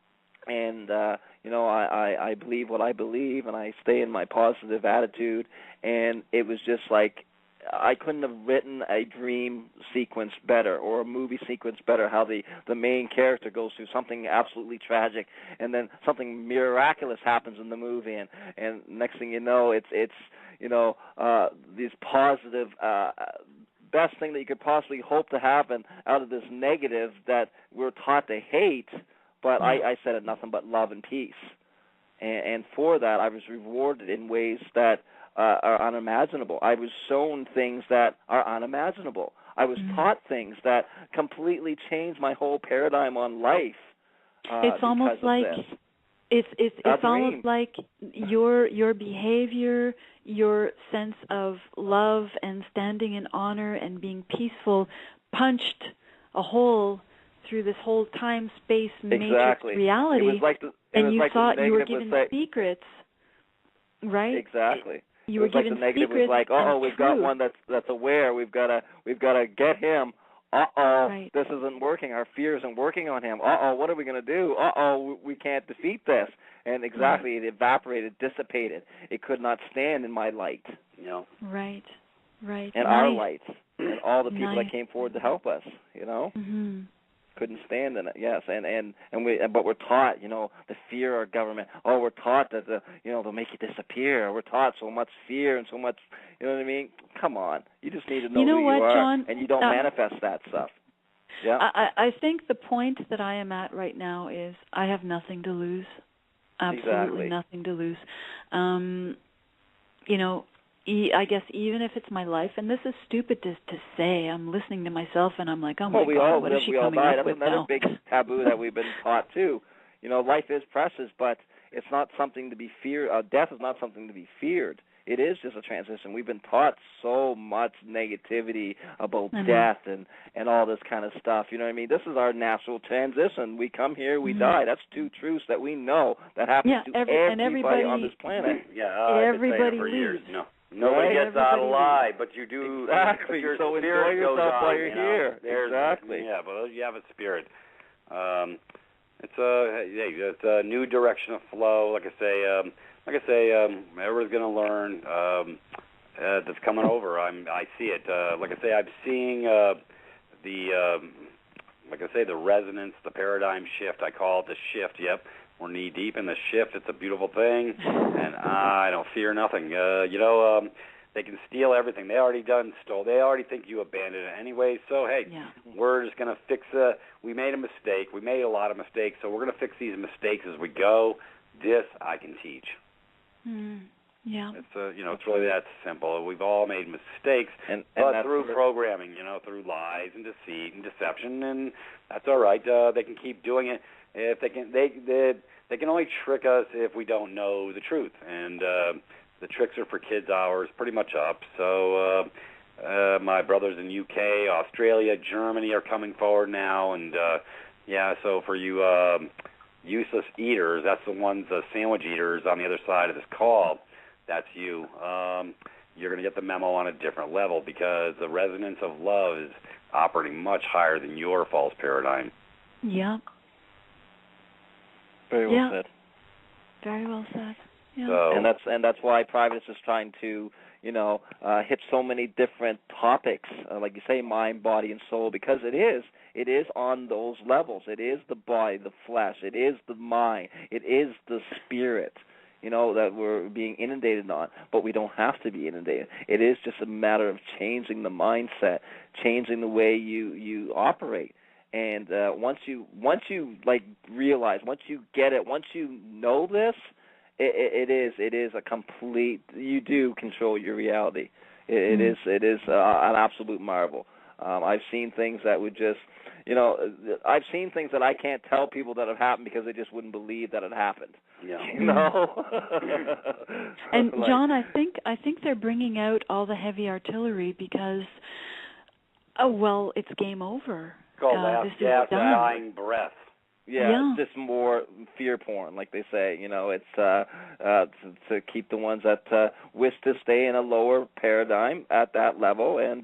And, you know, I believe what I believe, and I stay in my positive attitude. And it was just like I couldn't have written a dream sequence better or a movie sequence better, how the main character goes through something absolutely tragic, and then something miraculous happens in the movie. And next thing you know, it's you know, these positive best thing that you could possibly hope to happen out of this negative that we're taught to hate. But I said it nothing but love and peace. And for that, I was rewarded in ways that are unimaginable. I was shown things that are unimaginable. I was taught things that completely changed my whole paradigm on life. It's almost like it's almost like your behavior, your sense of love and standing in honor and being peaceful punched a hole through this whole time-space matrix reality, it was like and you like thought you were given secrets, right? Exactly. You were given the negative secrets. Was like, we've got one that's aware. We've got to get him. This isn't working. Our fear isn't working on him. What are we going to do? We can't defeat this. And it evaporated, dissipated. It could not stand in my light. You know. Right. And our light, and all the people that came forward to help us. You know. Mm-hmm. Couldn't stand in it, yes, but we're taught, you know, the fear of government. We're taught that they'll make you disappear. We're taught so much fear and so much, you know what I mean? Come on, you just need to know who you are, John, and you don't manifest that stuff. Yeah. I think the point that I am at right now is I have nothing to lose, absolutely nothing to lose. You know, I guess even if it's my life, and this is stupid to say, I'm listening to myself and I'm like, oh my God, what is she coming up with now? That's another big taboo that we've been taught too. Life is precious, but it's not something to be feared. Death is not something to be feared. It is just a transition. We've been taught so much negativity about death and all this kind of stuff. You know what I mean? This is our natural transition. We come here, we die. That's two truths that we know that happens to everybody on this planet. Everybody leaves. Years. No. Nobody gets out alive, but you do. Exactly. Your so enjoy spirit yourself goes while on, you're here. Exactly. Yeah, but you have a spirit. It's a new direction of flow. Like I say, everyone's going to learn. That's coming over. I see it. Like I say, I'm seeing the resonance, the paradigm shift. I call it the shift. Yep. We're knee deep in the shift. It's a beautiful thing, and I don't fear nothing. They can steal everything. They already stole. They already think you abandoned it anyway. So hey, we're just gonna fix it. We made a mistake. We made a lot of mistakes. So we're gonna fix these mistakes as we go. This I can teach. Yeah. It's really that simple. We've all made mistakes, but through programming, through lies and deceit and deception, and that's all right. They can keep doing it. If they can only trick us if we don't know the truth, and the tricks are for kids' hours pretty much up. So my brothers in UK, Australia, Germany are coming forward now, and so for you useless eaters, that's the ones, sandwich eaters on the other side of this call, that's you. You're going to get the memo on a different level because the resonance of love is operating much higher than your false paradigm. Yeah. Very well said. Very well said. Yeah. So, and that's why Privatis is trying to hit so many different topics, like you say, mind, body, and soul, because it is on those levels. It is the body, the flesh. It is the mind. It is the spirit. That we're being inundated on, but we don't have to be inundated. It is just a matter of changing the mindset, changing the way you operate. And once you realize, once you get it, once you know this, it is a complete. You do control your reality. It is an absolute marvel. I've seen things that would just, I've seen things that I can't tell people that have happened because they just wouldn't believe that it happened. Yeah. And John, I think they're bringing out all the heavy artillery because, it's game over. It's called last gasp, dying breath. Yeah, it's just more fear porn, like they say. It's to keep the ones that wish to stay in a lower paradigm at that level, and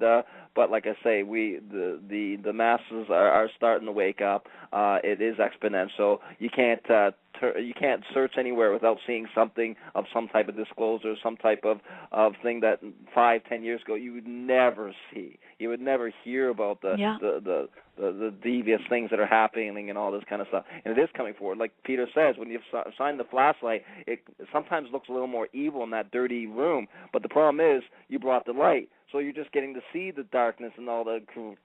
but like I say, the masses are starting to wake up. It is exponential. You can't search anywhere without seeing something of some type of disclosure, some type of thing that 5-10 years ago you would never see. You would never hear about the devious things that are happening and all this kind of stuff. And it is coming forward. Like Peter says, when you shine the flashlight, it sometimes looks a little more evil in that dirty room. But the problem is you brought the light. So you're just getting to see the darkness and all the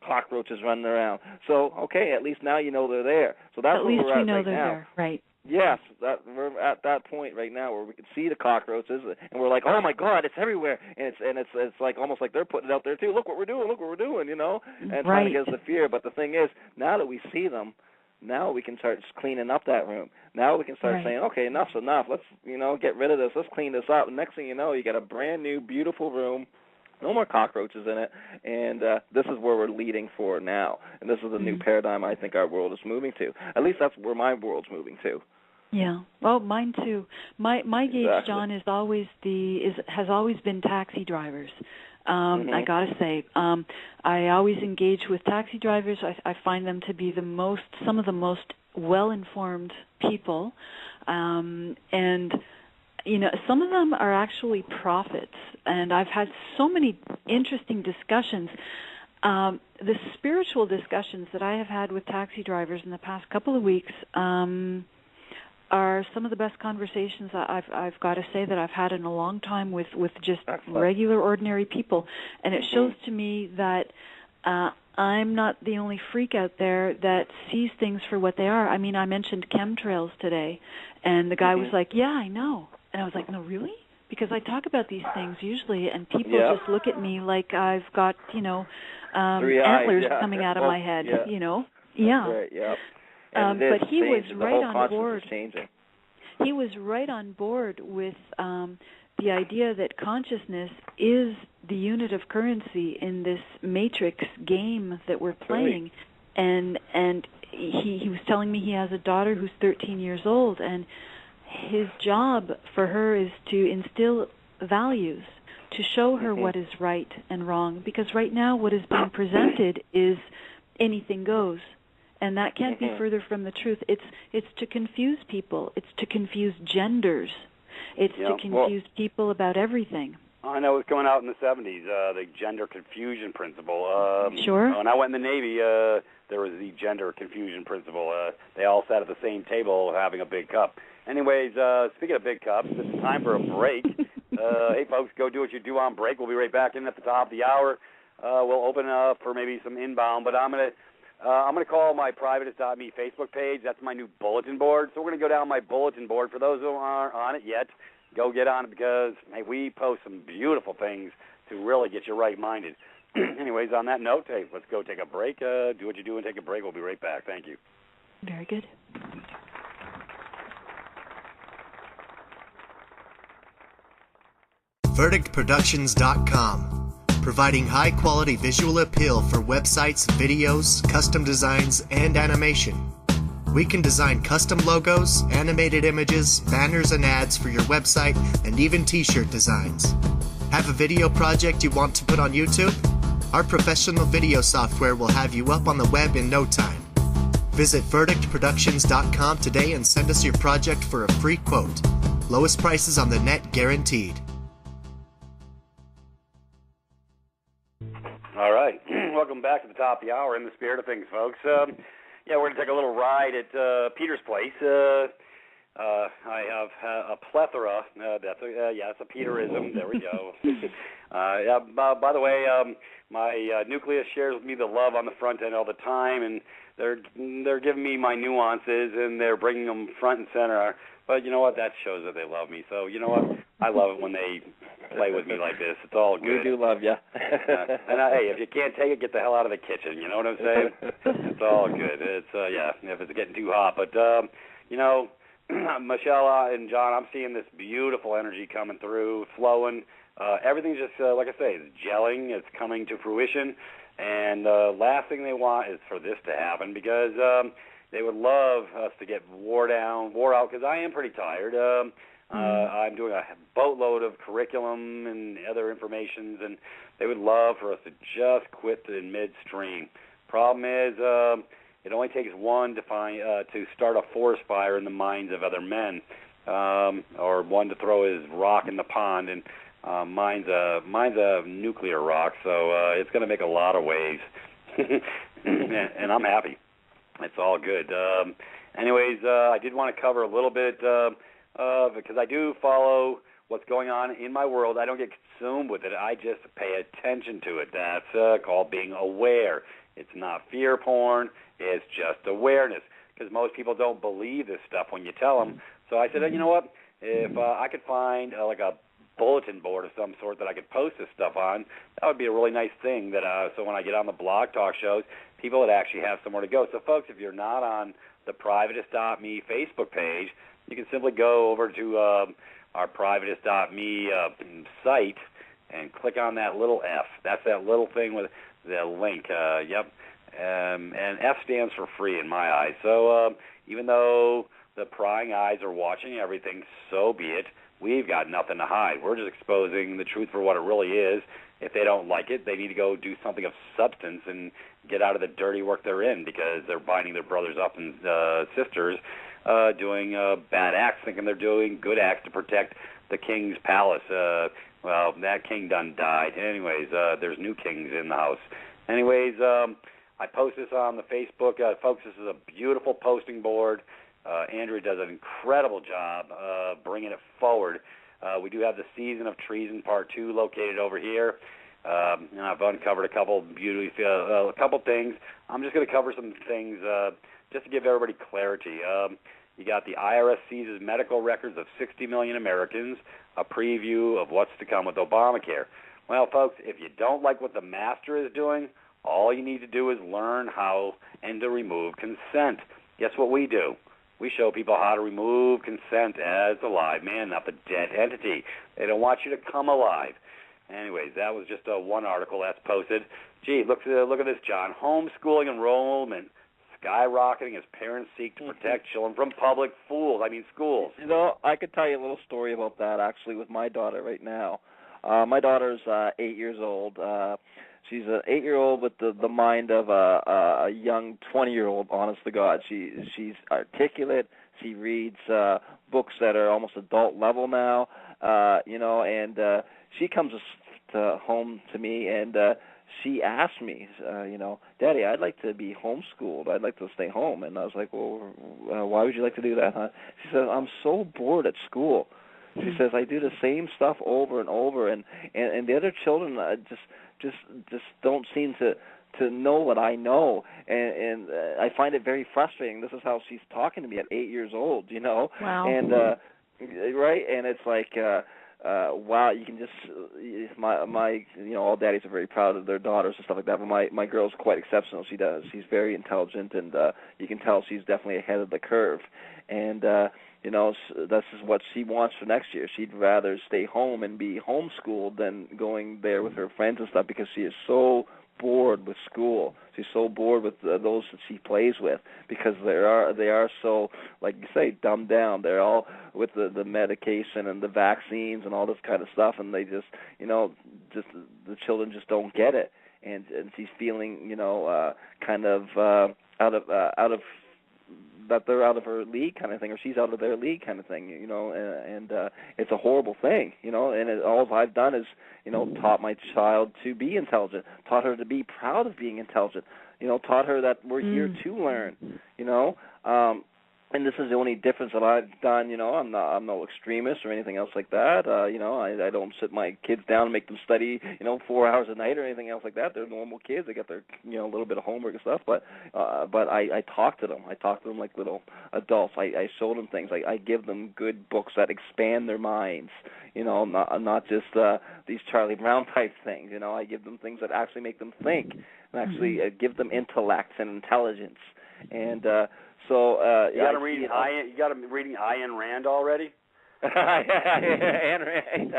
cockroaches running around. So, okay, at least now you know they're there. So that's where we're at right now. At least we know they're there, right. Yes, we're at that point right now where we can see the cockroaches, and we're like, oh my God, it's everywhere, and it's like almost like they're putting it out there too. Look what we're doing, and trying to get us the fear. But the thing is, now that we see them, now we can start cleaning up that room. Now we can start saying, okay, enough's enough. Let's get rid of this. Let's clean this up. And next thing you know, you got a brand new, beautiful room. No more cockroaches in it, and this is where we're leading for now. And this is the new paradigm I think our world is moving to. At least that's where my world's moving to. Yeah. Well, mine too. My gauge, John, has always been taxi drivers. I gotta say, I always engage with taxi drivers. I find them to be some of the most well-informed people, and some of them are actually prophets, and I've had so many interesting discussions. The spiritual discussions that I have had with taxi drivers in the past couple of weeks are some of the best conversations I've got to say that I've had in a long time with just regular, ordinary people. And it shows to me that I'm not the only freak out there that sees things for what they are. I mean, I mentioned chemtrails today, and the guy was like, yeah, I know. And I was like, no, really? because I talk about these things usually, and people Yep. just look at me like I've got, 3 eyes, antlers yeah. coming out of my head, Yeah. Yeah. That's right, yep. And But he was the right whole on consciousness board. is changing. He was right on board with the idea that consciousness is the unit of currency in this matrix game that we're playing. Right. And he was telling me he has a daughter who's 13 years old, and his job for her is to instill values, to show her what is right and wrong, because right now what is being presented is anything goes. And that can't be further from the truth. It's to confuse people. It's to confuse genders. It's to confuse people about everything. I know it was coming out in the 70s, the gender confusion principle. Sure. When I went in the Navy, there was the gender confusion principle. They all sat at the same table having a big cup. Anyways, speaking of big cups, it's time for a break. Hey, folks, go do what you do on break. We'll be right back in at the top of the hour. We'll open up for maybe some inbound, but I'm going to call my Privatis.Me Facebook page. That's my new bulletin board. So we're going to go down my bulletin board. For those who aren't on it yet, go get on it because, hey, we post some beautiful things to really get you right-minded. Anyways, on that note, hey, let's go take a break. Do what you do and take a break. We'll be right back. Thank you. Very good. VerdictProductions.com, providing high-quality visual appeal for websites, videos, custom designs, and animation. We can design custom logos, animated images, banners and ads for your website, and even t-shirt designs. Have a video project you want to put on YouTube? Our professional video software will have you up on the web in no time. Visit VerdictProductions.com today and send us your project for a free quote. Lowest prices on the net guaranteed. All right. Welcome back to the top of the hour in the spirit of things, folks. We're going to take a little ride at Peter's place. I have a plethora. It's a Peterism. There we go. By the way, my nucleus shares with me the love on the front end all the time, and they're giving me my nuances, and they're bringing them front and center. But you know what? That shows that they love me. So you know what? I love it when they play with me like this. It's all good. We do love you. Hey, if you can't take it, get the hell out of the kitchen. You know what I'm saying? It's all good. It's if it's getting too hot. But Michelle and John, I'm seeing this beautiful energy coming through, flowing. Everything's just like I say, it's gelling. It's coming to fruition. And last thing they want is for this to happen because they would love us to get wore out, because I am pretty tired. I'm doing a boatload of curriculum and other informations, and they would love for us to just quit in midstream. Problem is, it only takes one to start a forest fire in the minds of other men, or one to throw his rock in the pond, and mine's a nuclear rock, so it's going to make a lot of waves, and I'm happy. It's all good. Anyways, I did want to cover a little bit because I do follow what's going on in my world. I don't get consumed with it. I just pay attention to it. That's called being aware. It's not fear porn. It's just awareness because most people don't believe this stuff when you tell them. So I said, you know what? If I could find like a bulletin board of some sort that I could post this stuff on, that would be a really nice thing. So when I get on the blog talk shows, people would actually have somewhere to go. So, folks, if you're not on the Privatis.Me Facebook page, you can simply go over to our Privatis.me site and click on that little F. That's that little thing with the link. And F stands for free in my eyes. So even though the prying eyes are watching everything, so be it. We've got nothing to hide. We're just exposing the truth for what it really is. If they don't like it, they need to go do something of substance and get out of the dirty work they're in because they're binding their brothers up and sisters, doing bad acts, thinking they're doing good acts to protect the king's palace. Well, that king done died. Anyways, there's new kings in the house. Anyways, I post this on the Facebook. Folks, this is a beautiful posting board. Andrew does an incredible job bringing it forward. We do have the Season of Treason Part 2 located over here. And I've uncovered a couple things. I'm just going to cover some things just to give everybody clarity. You got the IRS seizes medical records of 60 million Americans, a preview of what's to come with Obamacare. Well, folks, if you don't like what the master is doing, all you need to do is learn how and to remove consent. Guess what we do? We show people how to remove consent as a live man, not the dead entity. They don't want you to come alive. Anyways, that was just one article that's posted. Gee, look at this, John. Homeschooling enrollment skyrocketing as parents seek to protect children from public schools. You know, I could tell you a little story about that, actually, with my daughter right now. My daughter's 8 years old. She's an 8-year-old with the mind of a young 20-year-old, honest to God. She's articulate. She reads books that are almost adult level now, and she comes home to me, and she asked me, Daddy, I'd like to be homeschooled. I'd like to stay home. And I was like, well, why would you like to do that, huh? She said, I'm so bored at school. She says, I do the same stuff over and over, and the other children just don't seem to know what I know, and I find it very frustrating. This is how she's talking to me at 8 years old, Wow. And right, and it's like, wow, you can just my all daddies are very proud of their daughters and stuff like that, but my girl's quite exceptional. She's very intelligent, and you can tell she's definitely ahead of the curve, and this is what she wants for next year. She'd rather stay home and be homeschooled than going there with her friends and stuff, because she is so bored with school. She's so bored with those that she plays with, because they are so, like you say, dumbed down. They're all with the medication and the vaccines and all this kind of stuff, and they just the children just don't get it, and she's feeling kind of out of that they're out of her league kind of thing, or she's out of their league kind of thing, and it's a horrible thing, and all I've done is, taught my child to be intelligent, taught her to be proud of being intelligent, taught her that we're here to learn, and this is the only difference that I've done. I'm no extremist or anything else like that. I don't sit my kids down and make them study, 4 hours a night or anything else like that. They're normal kids. They get their, a little bit of homework and stuff. But I talk to them. I talk to them like little adults. I show them things. I give them good books that expand their minds. Not just these Charlie Brown type things. I give them things that actually make them think and actually give them intellect and intelligence. And so you got them reading Ayn Rand already? Ayn Rand.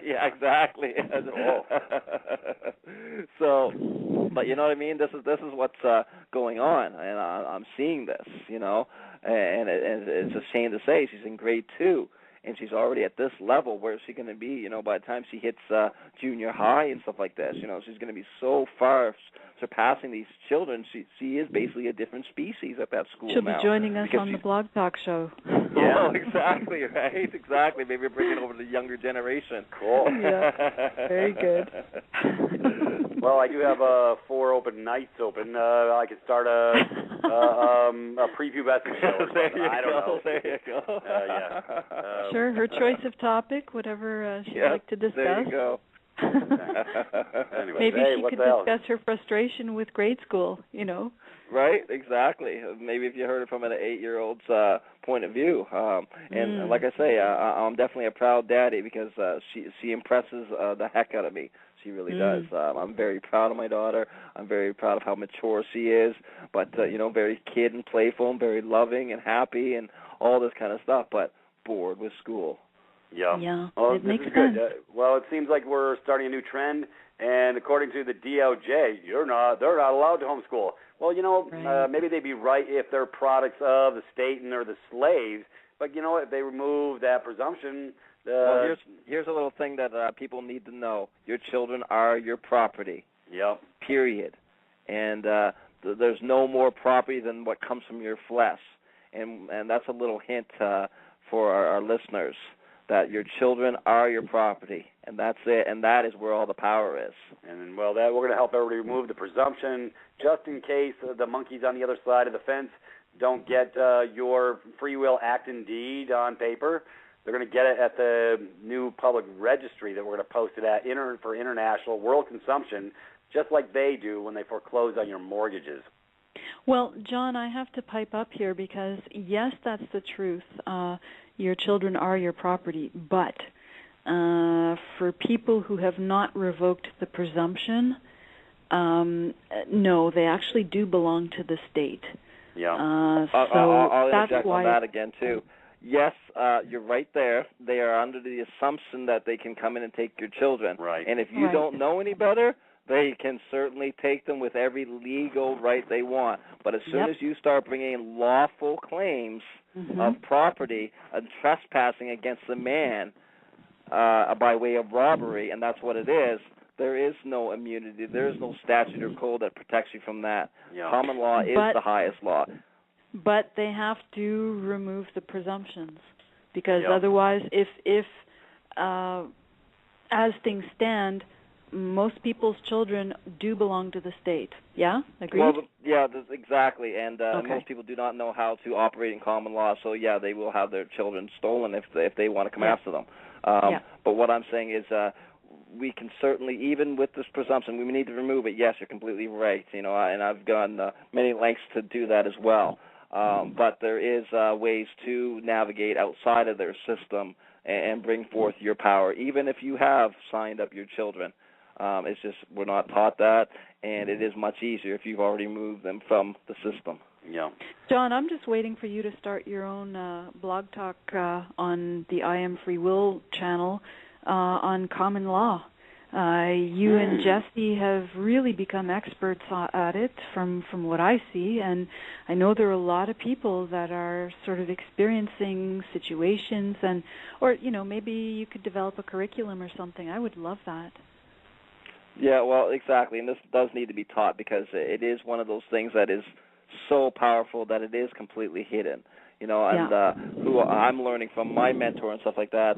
Yeah, exactly. So, but you know what I mean. This is what's going on, and I'm seeing this. And it's a shame to say she's in grade 2. And she's already at this level. Where is she going to be, by the time she hits junior high and stuff like this? She's going to be so far surpassing these children. She is basically a different species at that school. She'll now. Be joining us on the Blog Talk Show. Yeah, oh, exactly, right? Exactly. Maybe we're bringing over the younger generation. Cool. Yeah, very good. Well, I do have 4 open nights open. I could start a preview message show. I don't know. There you go. Yeah. Sure, her choice of topic, whatever she'd like to discuss. There you go. Anyways, maybe hey, she could else? discuss her frustration with grade school, Right, exactly. Maybe if you heard it from an 8-year-old's point of view. And like I say, I'm definitely a proud daddy, because she impresses the heck out of me. She really does. I'm very proud of my daughter. I'm very proud of how mature she is, but, very kid and playful and very loving and happy and all this kind of stuff, but bored with school. Yeah, well, it makes sense. Good. Well, it seems like we're starting a new trend, and according to the DOJ, they're not allowed to homeschool. Well, right. Maybe they'd be right if they're products of the state and they're the slaves, but if they remove that presumption... well, here's a little thing that people need to know. Your children are your property. Yep. Period. And there's no more property than what comes from your flesh. And that's a little hint for our listeners, that your children are your property, and that's it, and that is where all the power is. And, we're going to help everybody remove the presumption, just in case the monkeys on the other side of the fence don't get your free will act and deed on paper. They're going to get it at the new public registry that we're going to post it at for international world consumption, just like they do when they foreclose on your mortgages. Well, John, I have to pipe up here because, yes, that's the truth. Your children are your property, but for people who have not revoked the presumption, no, they actually do belong to the state. Yeah. I'll interject on that again, too. Yes, you're right there. They are under the assumption that they can come in and take your children. Right. And if you don't know any better, they can certainly take them with every legal right they want. But as soon as you start bringing in lawful claims of property and trespassing against the man by way of robbery, and that's what it is, there is no immunity. There is no statute or code that protects you from that. Yeah. Common law is the highest law. But they have to remove the presumptions, because otherwise, if as things stand, most people's children do belong to the state. Yeah? Agreed? Well, exactly. And most people do not know how to operate in common law, so, they will have their children stolen if they want to come after them. But what I'm saying is we can certainly, even with this presumption, we need to remove it. Yes, you're completely right. And I've gone many lengths to do that as well. But there is ways to navigate outside of their system and bring forth your power, even if you have signed up your children. It's just we're not taught that, and it is much easier if you've already moved them from the system. Yeah. John, I'm just waiting for you to start your own blog talk on the I Am Free Will channel on common law. You and Jesse have really become experts at it from what I see, and I know there are a lot of people that are sort of experiencing situations, or maybe you could develop a curriculum or something. I would love that. Yeah, well, exactly, and this does need to be taught because it is one of those things that is so powerful that it is completely hidden. Who I'm learning from my mentor and stuff like that,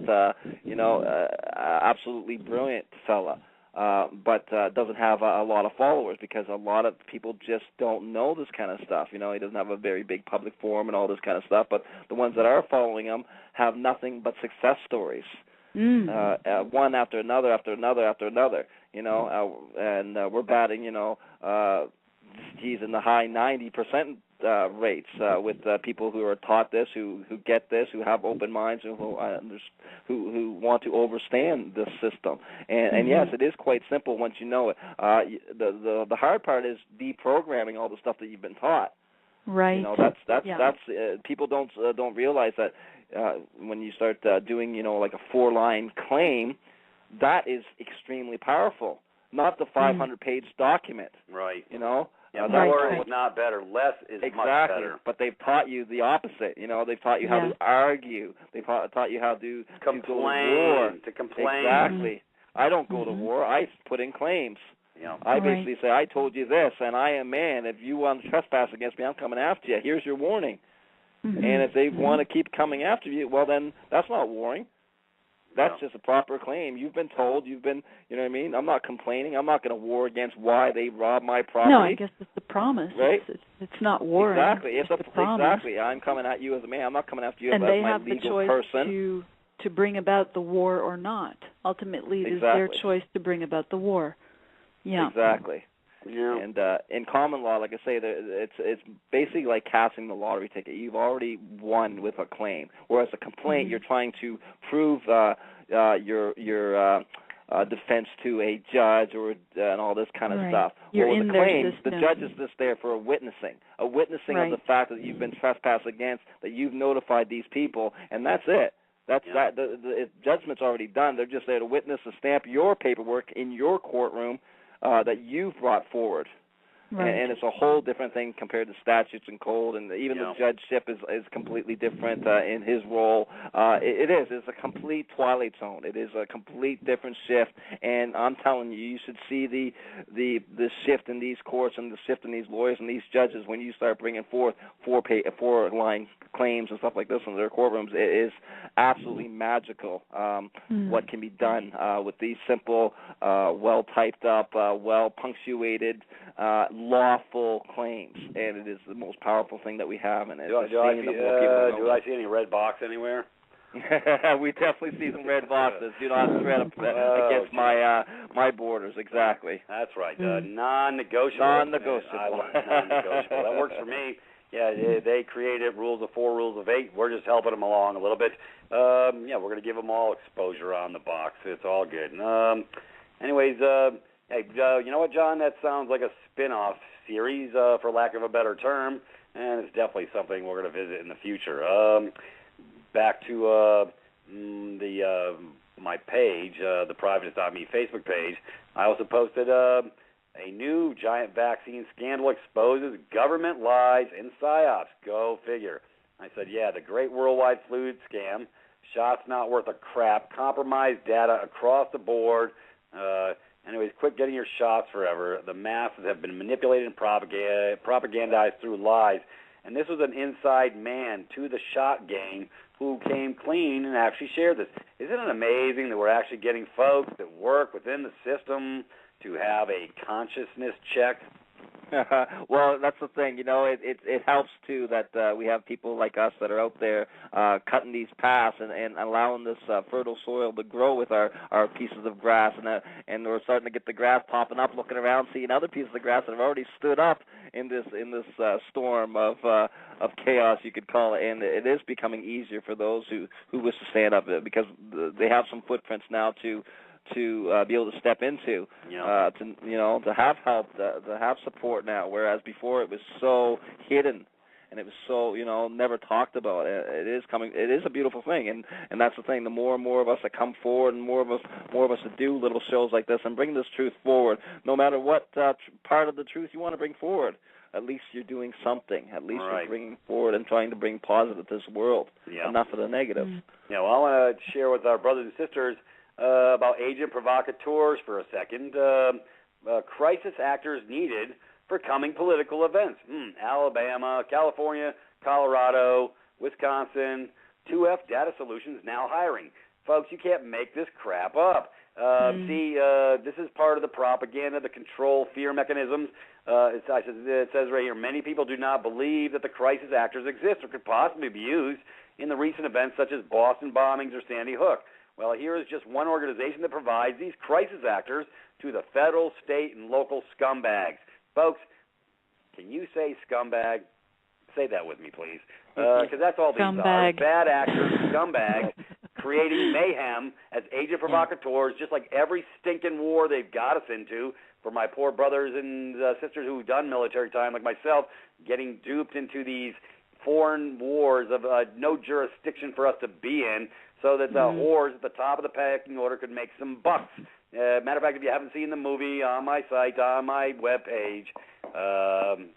absolutely brilliant fella, but doesn't have a lot of followers because a lot of people just don't know this kind of stuff. He doesn't have a very big public forum and all this kind of stuff, but the ones that are following him have nothing but success stories. One after another, after another, after another, and we're batting, he's in the high 90% rates with people who are taught this, who get this, who have open minds, who want to understand this system. And yes, it is quite simple once you know it. The hard part is deprogramming all the stuff that you've been taught. Right. That's people don't realize that when you start doing like a 4-line claim, that is extremely powerful. Not the 500-page document. Right. More is not better. Less is much better. But they've taught you the opposite. They've taught you how to argue. They've taught you how to complain. To go to war. To complain. Exactly. I don't go to war. I put in claims. I basically say, I told you this, and I am man. If you want to trespass against me, I'm coming after you. Here's your warning. And if they want to keep coming after you, well, then that's not warring. That's just a proper claim. You've been told. You've been, you know what I mean? I'm not complaining. I'm not going to war against why they robbed my property. No, I guess it's the promise. Right? It's not warring. Exactly. It's the promise. Exactly. I'm coming at you as a man. I'm not coming after you as my legal person. And they have the choice to bring about the war or not. Ultimately, it is their choice to bring about the war. Yeah. Exactly. Yeah. And in common law, like I say, it's basically like casting the lottery ticket. You've already won with a claim. Whereas a complaint, you're trying to prove your defense to a judge and all this kind of stuff. You're with in a claim, their system. the judge is just there for a witnessing of the fact that you've been trespassed against, that you've notified these people, and that's it. The judgment's already done. They're just there to witness and stamp your paperwork in your courtroom that you've brought forward. Right. And it's a whole different thing compared to statutes and code, and even the judgeship is completely different in his role. It's a complete twilight zone. It is a complete different shift, and I'm telling you, you should see the shift in these courts and the shift in these lawyers and these judges when you start bringing forth 4-line claims and stuff like this in their courtrooms. It is absolutely magical what can be done with these simple, well typed up, well punctuated, lawful claims, and it is the most powerful thing that we have. And do I see any red box anywhere? We definitely see some red boxes. Do not tread up against my borders. Exactly. That's right. Non-negotiable. Non-negotiable. I love non-negotiable. That works for me. Yeah, they created rules of 4, rules of 8. We're just helping them along a little bit. We're going to give them all exposure on the box. It's all good. Anyways, hey, you know what, John? That sounds like a spin-off series, for lack of a better term, and it's definitely something we're going to visit in the future. Back to my page, the Privatis.Me Facebook page. I also posted a new giant vaccine scandal exposes government lies and psyops. Go figure. I said, yeah, the great worldwide flu scam, shots not worth a crap, compromised data across the board. Anyways, quit getting your shots forever. The masses have been manipulated and propagandized through lies. And this was an inside man to the shot game who came clean and actually shared this. Isn't it amazing that we're actually getting folks that work within the system to have a consciousness check? Well, that's the thing. It helps, too, that we have people like us that are out there cutting these paths and allowing this fertile soil to grow with our pieces of grass. And we're starting to get the grass popping up, looking around, seeing other pieces of grass that have already stood up in this storm of chaos, you could call it. And it is becoming easier for those who wish to stand up because they have some footprints now to be able to step into, to have help, to have support now, whereas before it was so hidden and it was so, never talked about. It is a beautiful thing, and that's the thing. The more and more of us that come forward, and more of us that do little shows like this and bring this truth forward, no matter what part of the truth you want to bring forward, at least you're doing something. At least you're bringing forward and trying to bring positive to this world, enough of the negative. Yeah, well, I want to share with our brothers and sisters about agent provocateurs for a second. Crisis actors needed for coming political events. Alabama, California, Colorado, Wisconsin, 2F Data Solutions now hiring. Folks, you can't make this crap up. This is part of the propaganda, the control, fear mechanisms. It says right here, many people do not believe that the crisis actors exist or could possibly be used in the recent events such as Boston bombings or Sandy Hook. Well, here is just one organization that provides these crisis actors to the federal, state, and local scumbags. Folks, can you say scumbag? Say that with me, please. Because that's all these are. Bad actors, scumbags, creating mayhem as agent provocateurs, just like every stinking war they've got us into. For my poor brothers and sisters who've done military time, like myself, getting duped into these foreign wars of no jurisdiction for us to be in, so that the whores at the top of the pecking order could make some bucks. Matter of fact, if you haven't seen the movie, on my site, on my webpage,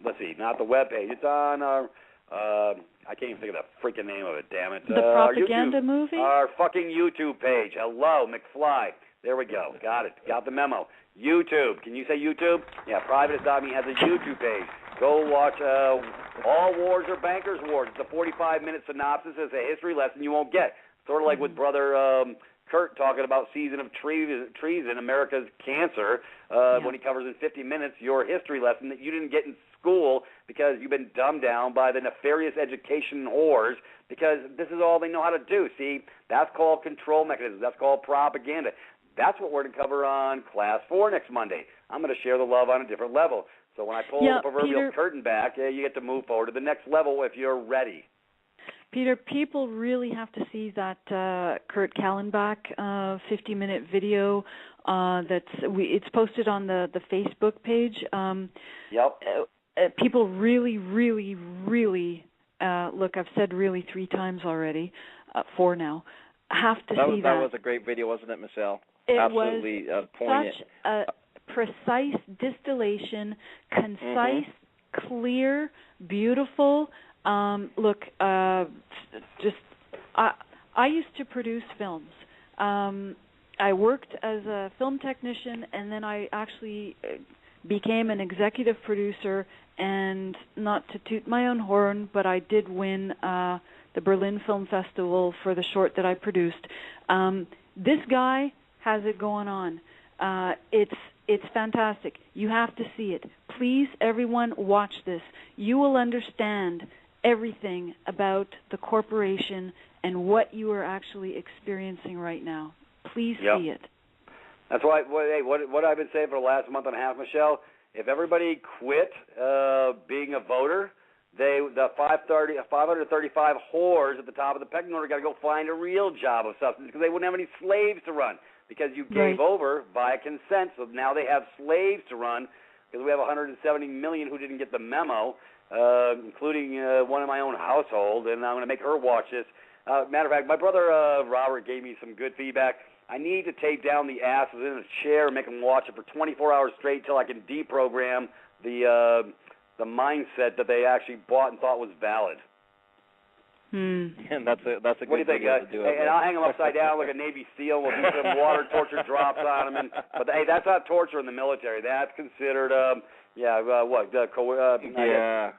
let's see, not the webpage, it's on our, I can't even think of the freaking name of it, damn it. The propaganda movie? Our fucking YouTube page. Hello, McFly. There we go. Got it. Got the memo. YouTube. Can you say YouTube? Yeah, Privatis.Me has a YouTube page. Go watch All Wars Are Bankers' Wars. It's a 45-minute synopsis. It's a history lesson you won't get. Sort of like with Brother Kurt talking about Season of Treason, America's Cancer, when he covers in 50 minutes your history lesson that you didn't get in school because you've been dumbed down by the nefarious education whores because this is all they know how to do. See, that's called control mechanisms. That's called propaganda. That's what we're going to cover on Class 4 next Monday. I'm going to share the love on a different level. So when I pull the proverbial curtain back, you get to move forward to the next level if you're ready. Peter, people really have to see that Kurt Kallenbach 50-minute video. It's posted on the Facebook page. People really, really, really, look, I've said really 3 times already, 4 now, have to see that. That was a great video, wasn't it, Michelle? It Absolutely was poignant. such a precise distillation, concise, clear, beautiful. Look, I used to produce films. I worked as a film technician, and then I actually became an executive producer, and not to toot my own horn, but I did win the Berlin Film Festival for the short that I produced. This guy has it going on. It's fantastic. You have to see it. Please, everyone, watch this. You will understand everything about the corporation and what you are actually experiencing right now. Please see it. That's why. What I've been saying for the last month and a half, Michelle. If everybody quit being a voter, the 535 whores at the top of the pecking order got to go find a real job of substance because they wouldn't have any slaves to run because you gave over via consent. So now they have slaves to run because we have 170 million who didn't get the memo, including one in my own household, and I'm going to make her watch this. Matter of fact, my brother Robert gave me some good feedback. I need to tape down the asses in a chair and make them watch it for 24 hours straight till I can deprogram the mindset that they actually bought and thought was valid. And that's a good what do you think? to do and I'll hang them upside down like a Navy SEAL. We'll do some water torture drops on them. But hey, that's not torture in the military. That's considered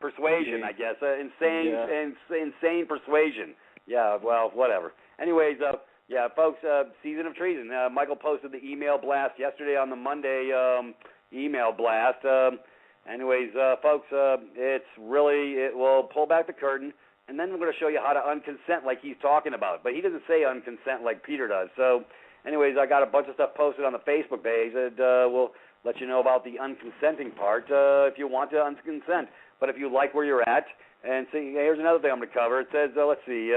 persuasion, I guess. Insane persuasion. Yeah, well, whatever. Anyways, folks, season of treason. Michael posted the email blast yesterday on the Monday email blast. Folks, it will pull back the curtain, and then we're going to show you how to unconsent like he's talking about. But he doesn't say unconsent like Peter does. So, anyways, I got a bunch of stuff posted on the Facebook page, and we'll let you know about the unconsenting part if you want to unconsent. But if you like where you're at, and see, here's another thing I'm going to cover. It says, let's see,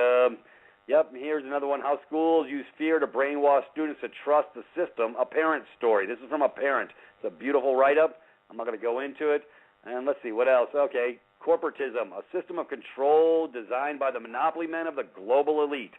here's another one, how schools use fear to brainwash students to trust the system, a parent's story. This is from a parent. It's a beautiful write-up. I'm not going to go into it. And let's see, what else? Okay, corporatism, a system of control designed by the monopoly men of the global elite.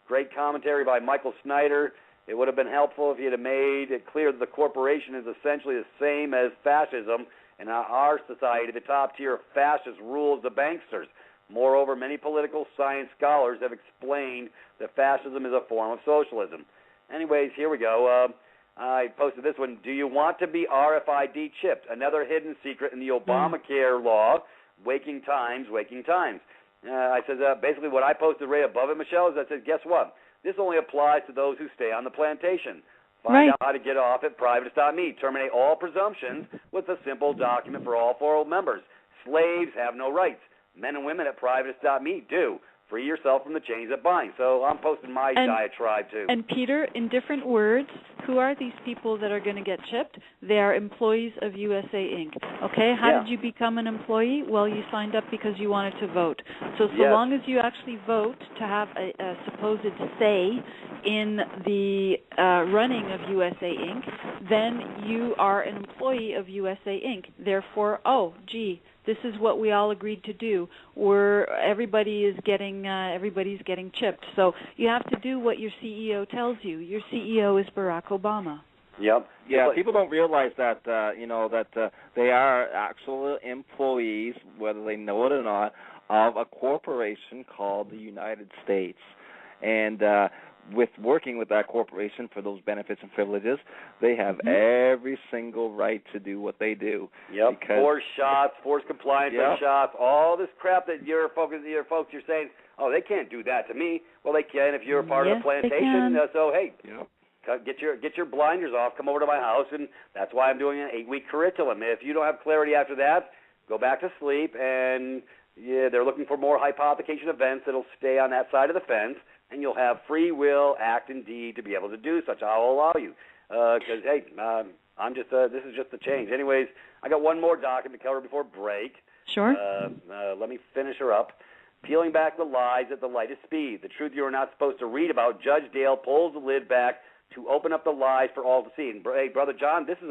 Great commentary by Michael Snyder. It would have been helpful if he had made it clear that the corporation is essentially the same as fascism. In our society, the top-tier fascists rules the banksters. Moreover, many political science scholars have explained that fascism is a form of socialism. Anyways, here we go. I posted this one. Do you want to be RFID chipped? Another hidden secret in the Obamacare law, waking times. I said basically what I posted right above it, Michelle, is I said, guess what? This only applies to those who stay on the plantation. Find out how to get off at Privatis.Me. Terminate all presumptions with a simple document for all 4 members. Slaves have no rights. Men and women at Privatis.Me do. Free yourself from the chains that bind. So I'm posting my diatribe, too. And, Peter, in different words, who are these people that are going to get chipped? They are employees of USA Inc. Okay? How did you become an employee? Well, you signed up because you wanted to vote. So long as you actually vote to have a supposed say in the running of USA Inc., then you are an employee of USA Inc. Therefore, this is what we all agreed to do. Everybody's getting chipped. So you have to do what your CEO tells you. Your CEO is Barack Obama. Yep. Yeah, people don't realize that they are actual employees, whether they know it or not, of a corporation called the United States. And with working with that corporation for those benefits and privileges, they have every single right to do what they do. Yep. Force shots, force compliance on shots, all this crap that your folks you're saying, oh, they can't do that to me. Well, they can if you're a part of the plantation. So hey, get your blinders off. Come over to my house, and that's why I'm doing an 8-week curriculum. If you don't have clarity after that, go back to sleep. And they're looking for more hypothecation events that'll stay on that side of the fence. And you'll have free will, act, and deed to be able to do such. I'll allow you. Because, this is just the change. Anyways, I got one more document to cover before break. Sure. Let me finish her up. Peeling back the lies at the lightest speed. The truth you are not supposed to read about. Judge Dale pulls the lid back to open up the lies for all to see. And, hey, Brother John, this is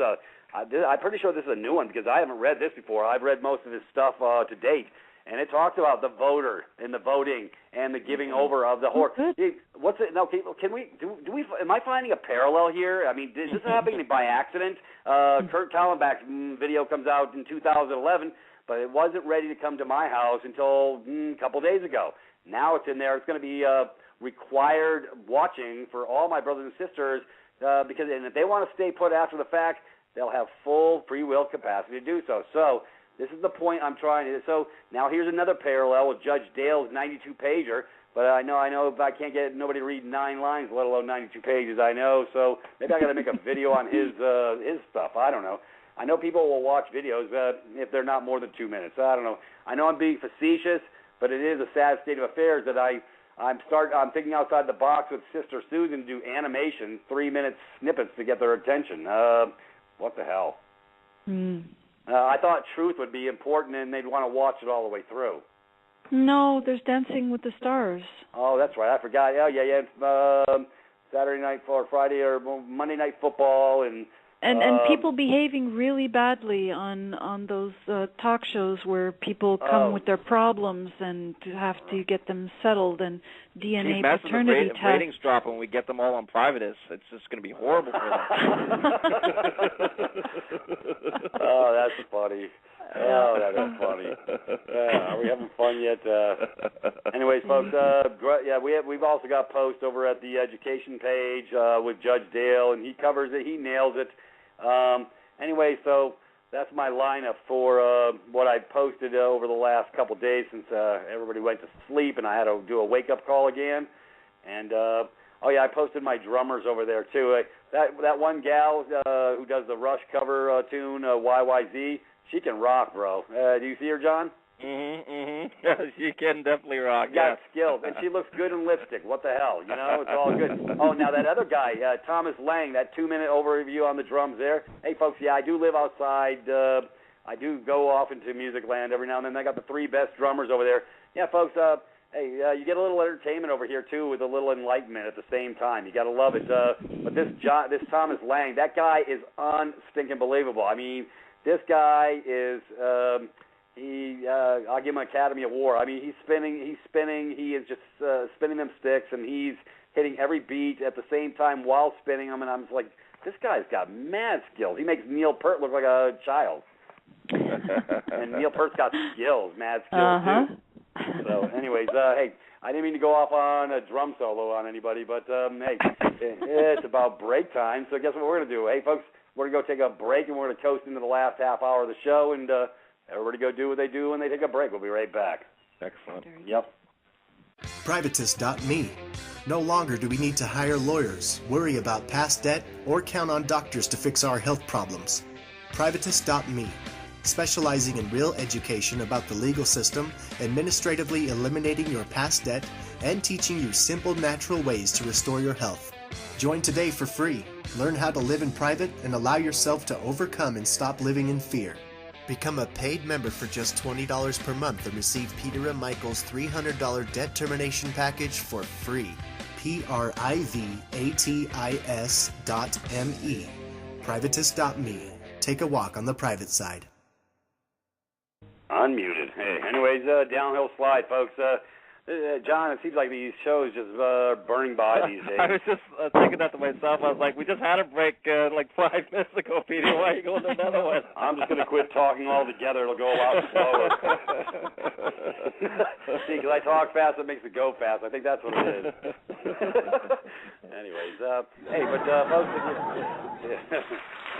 I'm pretty sure this is a new one because I haven't read this before. I've read most of his stuff to date. And it talks about the voter and the voting and the giving over of the horse. What's it? No, can we? Do we? Am I finding a parallel here? I mean, is this happening by accident? Kurt Kallenbach's video comes out in 2011, but it wasn't ready to come to my house until a couple days ago. Now it's in there. It's going to be required watching for all my brothers and sisters because if they want to stay put after the fact, they'll have full free will capacity to do so. So. This is the point I'm trying to. So now here's another parallel with Judge Dale's 92-pager. But I know if I can't get nobody to read 9 lines, let alone 92 pages. I know. So maybe I got to make a video on his stuff. I don't know. I know people will watch videos if they're not more than 2 minutes. I don't know. I know I'm being facetious, but it is a sad state of affairs that I'm thinking outside the box with Sister Susan to do animation, 3-minute snippets to get their attention. What the hell? I thought truth would be important and they'd want to watch it all the way through. No, there's Dancing with the Stars. Oh, that's right. I forgot. Oh, yeah. Saturday night or Friday or Monday Night Football and people behaving really badly on those talk shows where people come with their problems and have to get them settled, and DNA paternity tests. Ratings drop when we get them all on Privatis. It's just going to be horrible for them. Oh, that's funny. Oh, that is funny. Are we having fun yet? Anyways, folks, we've also got posts over at the education page with Judge Dale, and he covers it. He nails it. Anyway, so that's my lineup for what I posted over the last couple days since everybody went to sleep, and I had to do a wake-up call again. And I posted my drummers over there too. That one gal who does the Rush cover tune, YYZ. She can rock, bro. Do you see her, John? She can definitely rock. Got skills, and she looks good in lipstick. What the hell? You know, it's all good. Oh, now that other guy, Thomas Lang, that 2-minute overview on the drums there. Hey, folks, I do live outside. I do go off into music land every now and then. I got the 3 best drummers over there. Yeah, folks, hey, you get a little entertainment over here, too, with a little enlightenment at the same time. You got to love it. But this Thomas Lang, that guy is unstinking believable. I mean, this guy is... I'll give him an Academy Award. I mean, he's spinning. He is just spinning them sticks, and he's hitting every beat at the same time while spinning them. And I'm just like, this guy's got mad skills. He makes Neil Peart look like a child. And Neil Peart's got skills, mad skills too. So, anyways, hey, I didn't mean to go off on a drum solo on anybody, but hey, it's about break time. So guess what we're gonna do? Hey, folks, we're gonna go take a break, and we're gonna coast into the last half hour of the show, and everybody go do what they do when they take a break. We'll be right back. Excellent. Yep. Privatis.me. No longer do we need to hire lawyers, worry about past debt, or count on doctors to fix our health problems. Privatis.me. Specializing in real education about the legal system, administratively eliminating your past debt, and teaching you simple, natural ways to restore your health. Join today for free. Learn how to live in private and allow yourself to overcome and stop living in fear. Become a paid member for just $20 per month and receive Peter and Michael's $300 debt termination package for free. Privatis.me. Privatis.me. Take a walk on the private side. Unmuted. Hey, anyways, downhill slide, folks. John, it seems like these shows just burning by these days. I was just thinking that to myself. I was like, we just had a break like 5 minutes ago, Peter. Why are you going to another one? I'm just going to quit talking altogether. It'll go a lot slower. See, because I talk fast, it makes it go fast. I think that's what it is. Anyways, hey, but folks,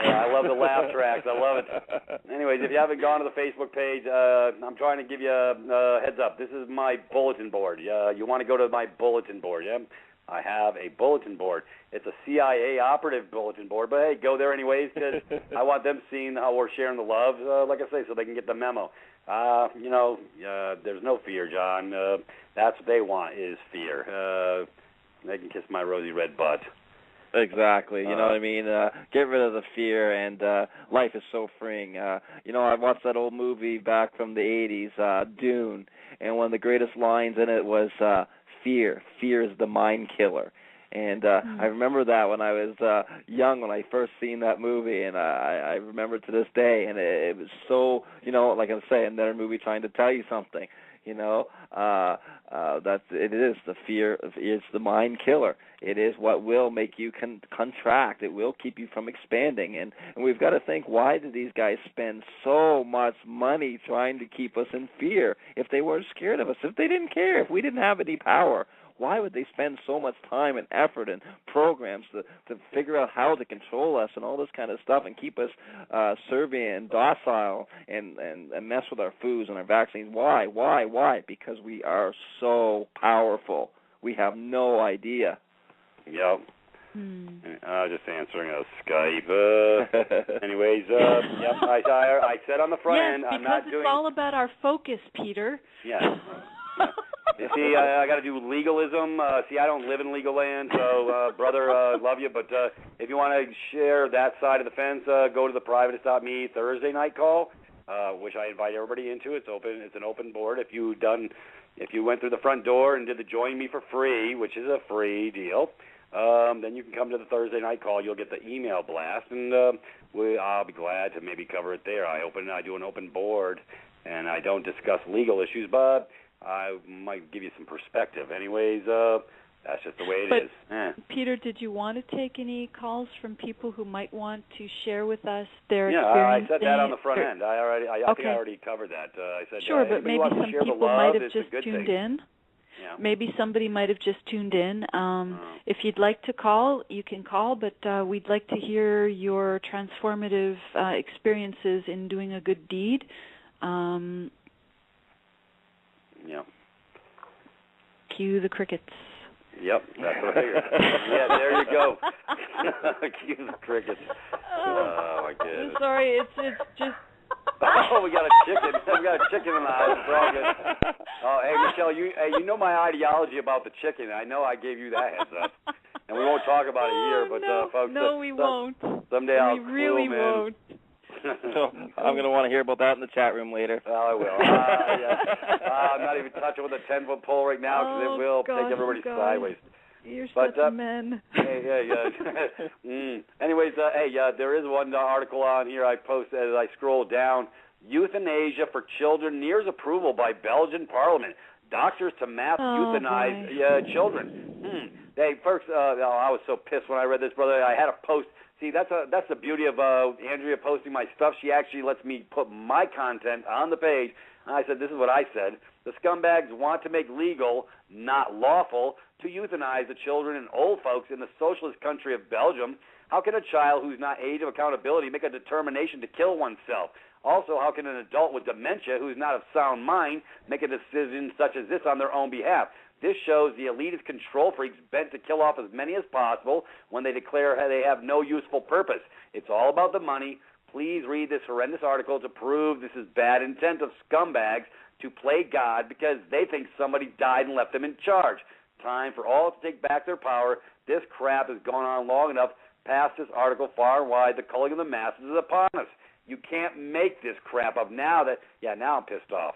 yeah, I love the laugh tracks. I love it. Anyways, if you haven't gone to the Facebook page, I'm trying to give you a heads up. This is my bulletin board. You want to go to my bulletin board, yeah? I have a bulletin board. It's a CIA operative bulletin board, but hey, go there anyways because I want them seeing how we're sharing the love, like I say, so they can get the memo. There's no fear, John. That's what they want is fear. They can kiss my rosy red butt. Exactly. You know what I mean? Get rid of the fear, and life is so freeing. I watched that old movie back from the 80s, Dune, and one of the greatest lines in it was, fear. Fear is the mind killer. And I remember that when I was young, when I first seen that movie, and I remember it to this day, and it was so, like I'm saying, another movie trying to tell you something. It is the fear. It's the mind killer. It is what will make you contract. It will keep you from expanding. And we've got to think, why did these guys spend so much money trying to keep us in fear if they weren't scared of us? If they didn't care, if we didn't have any power, why would they spend so much time and effort and programs to figure out how to control us and all this kind of stuff and keep us servient and docile and mess with our foods and our vaccines? Why? Because we are so powerful. We have no idea. Yep. Just answering a Skype. Anyways, yep. I said on the front end, I'm not doing. Because it's all about our focus, Peter. Yeah. You see, I got to do legalism. See, I don't live in legal land, so brother, love you. But if you want to share that side of the fence, go to the Privatis.Me Thursday night call, which I invite everybody into. It's open. It's an open board. If you went through the front door and did the join me for free, which is a free deal, then you can come to the Thursday night call. You'll get the email blast, and I'll be glad to maybe cover it there. I do an open board, and I don't discuss legal issues, but I might give you some perspective. Anyways, that's just the way it is. Peter, did you want to take any calls from people who might want to share with us their experience? Yeah, I said that on the front end. I think I already covered that. I said, sure, but maybe some people might have just tuned in. Yeah. Maybe somebody might have just tuned in. If you'd like to call, you can call, but we'd like to hear your transformative experiences in doing a good deed. Cue the crickets. Yep, that's what I figured. Yeah, there you go. Cue the crickets. Oh, my goodness. Sorry, it's just... Oh, we got a chicken. We got a chicken in the house. It's all good. Oh, hey, Michelle, you know my ideology about the chicken. I know I gave you that heads up. And we won't talk about it here, but folks... No, we won't. Someday I'll... We really won't. So I'm going to want to hear about that in the chat room later. Oh, I will. I'm not even touching with a 10-foot pole right now because it will take everybody sideways. You're such a man. Anyways, there is one article on here I posted as I scroll down. Euthanasia for children nears approval by Belgian Parliament. Doctors to mass euthanize children. Hey, first, I was so pissed when I read this, brother. I had a post. See, that's the beauty of Andrea posting my stuff. She actually lets me put my content on the page. And I said, this is what I said. The scumbags want to make legal, not lawful, to euthanize the children and old folks in the socialist country of Belgium. How can a child who's not age of accountability make a determination to kill oneself? Also, how can an adult with dementia who's not of sound mind make a decision such as this on their own behalf? This shows the elitist control freaks bent to kill off as many as possible when they declare they have no useful purpose. It's all about the money. Please read this horrendous article to prove this is bad intent of scumbags to play God because they think somebody died and left them in charge. Time for all to take back their power. This crap has gone on long enough. Past this article far and wide, the culling of the masses is upon us. You can't make this crap up now I'm pissed off.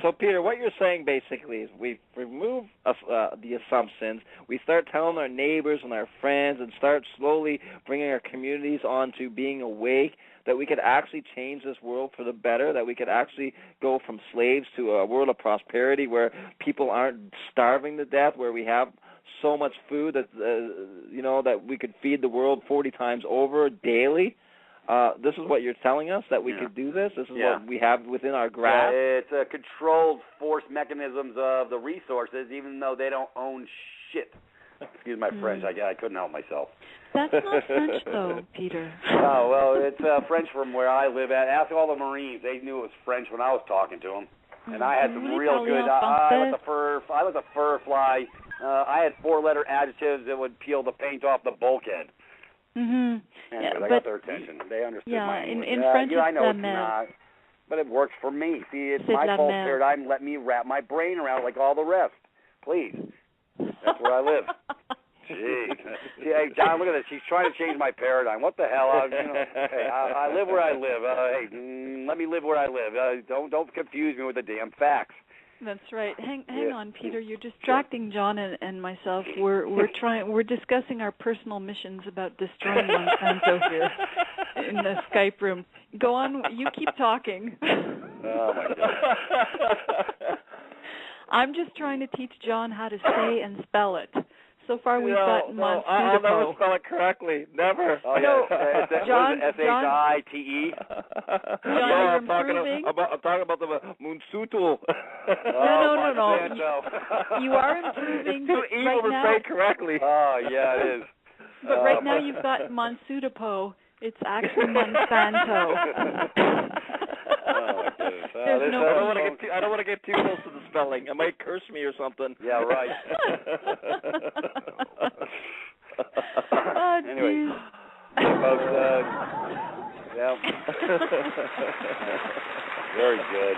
So, Peter, what you're saying basically is we remove the assumptions, we start telling our neighbors and our friends and start slowly bringing our communities on to being awake, that we could actually change this world for the better, that we could actually go from slaves to a world of prosperity where people aren't starving to death, where we have so much food that, that we could feed the world 40 times over daily. This is what you're telling us, that we could do this? This is what we have within our grasp? It's a controlled force mechanisms of the resources, even though they don't own shit. Excuse my French. I couldn't help myself. That's not French, though, Peter. Oh, well, it's French from where I live at. Ask all the Marines. They knew it was French when I was talking to them. And I had some real good... I was a fur fly. I had 4-letter adjectives that would peel the paint off the bulkhead. Mm-hmm. Anyways, I got their attention. They understood my English. In French I know it's it's not, but it works for me. See, it's my false paradigm. Let me wrap my brain around it like all the rest. Please. That's where I live. Jeez. See, hey, John, look at this. She's trying to change my paradigm. What the hell? I live where I live. Let me live where I live. Don't confuse me with the damn facts. That's right. Hang on, Peter. You're distracting John and myself. We're discussing our personal missions about destroying Monsanto here in the Skype room. Go on. You keep talking. Oh my God. I'm just trying to teach John how to say and spell it. So far, we've got Monsanto. I'll never spell it correctly. Never. Oh, yeah. John, S-H-I-T-E. John, you're improving. I'm talking about the Monsanto. No. You are improving. It's too evil to say correctly. Oh, yeah, it is. But right now, you've got Monsudapo. It's actually Monsanto. I don't want to get too close to the spelling. It might curse me or something. Yeah, right. Anyway, folks, yeah. Very good.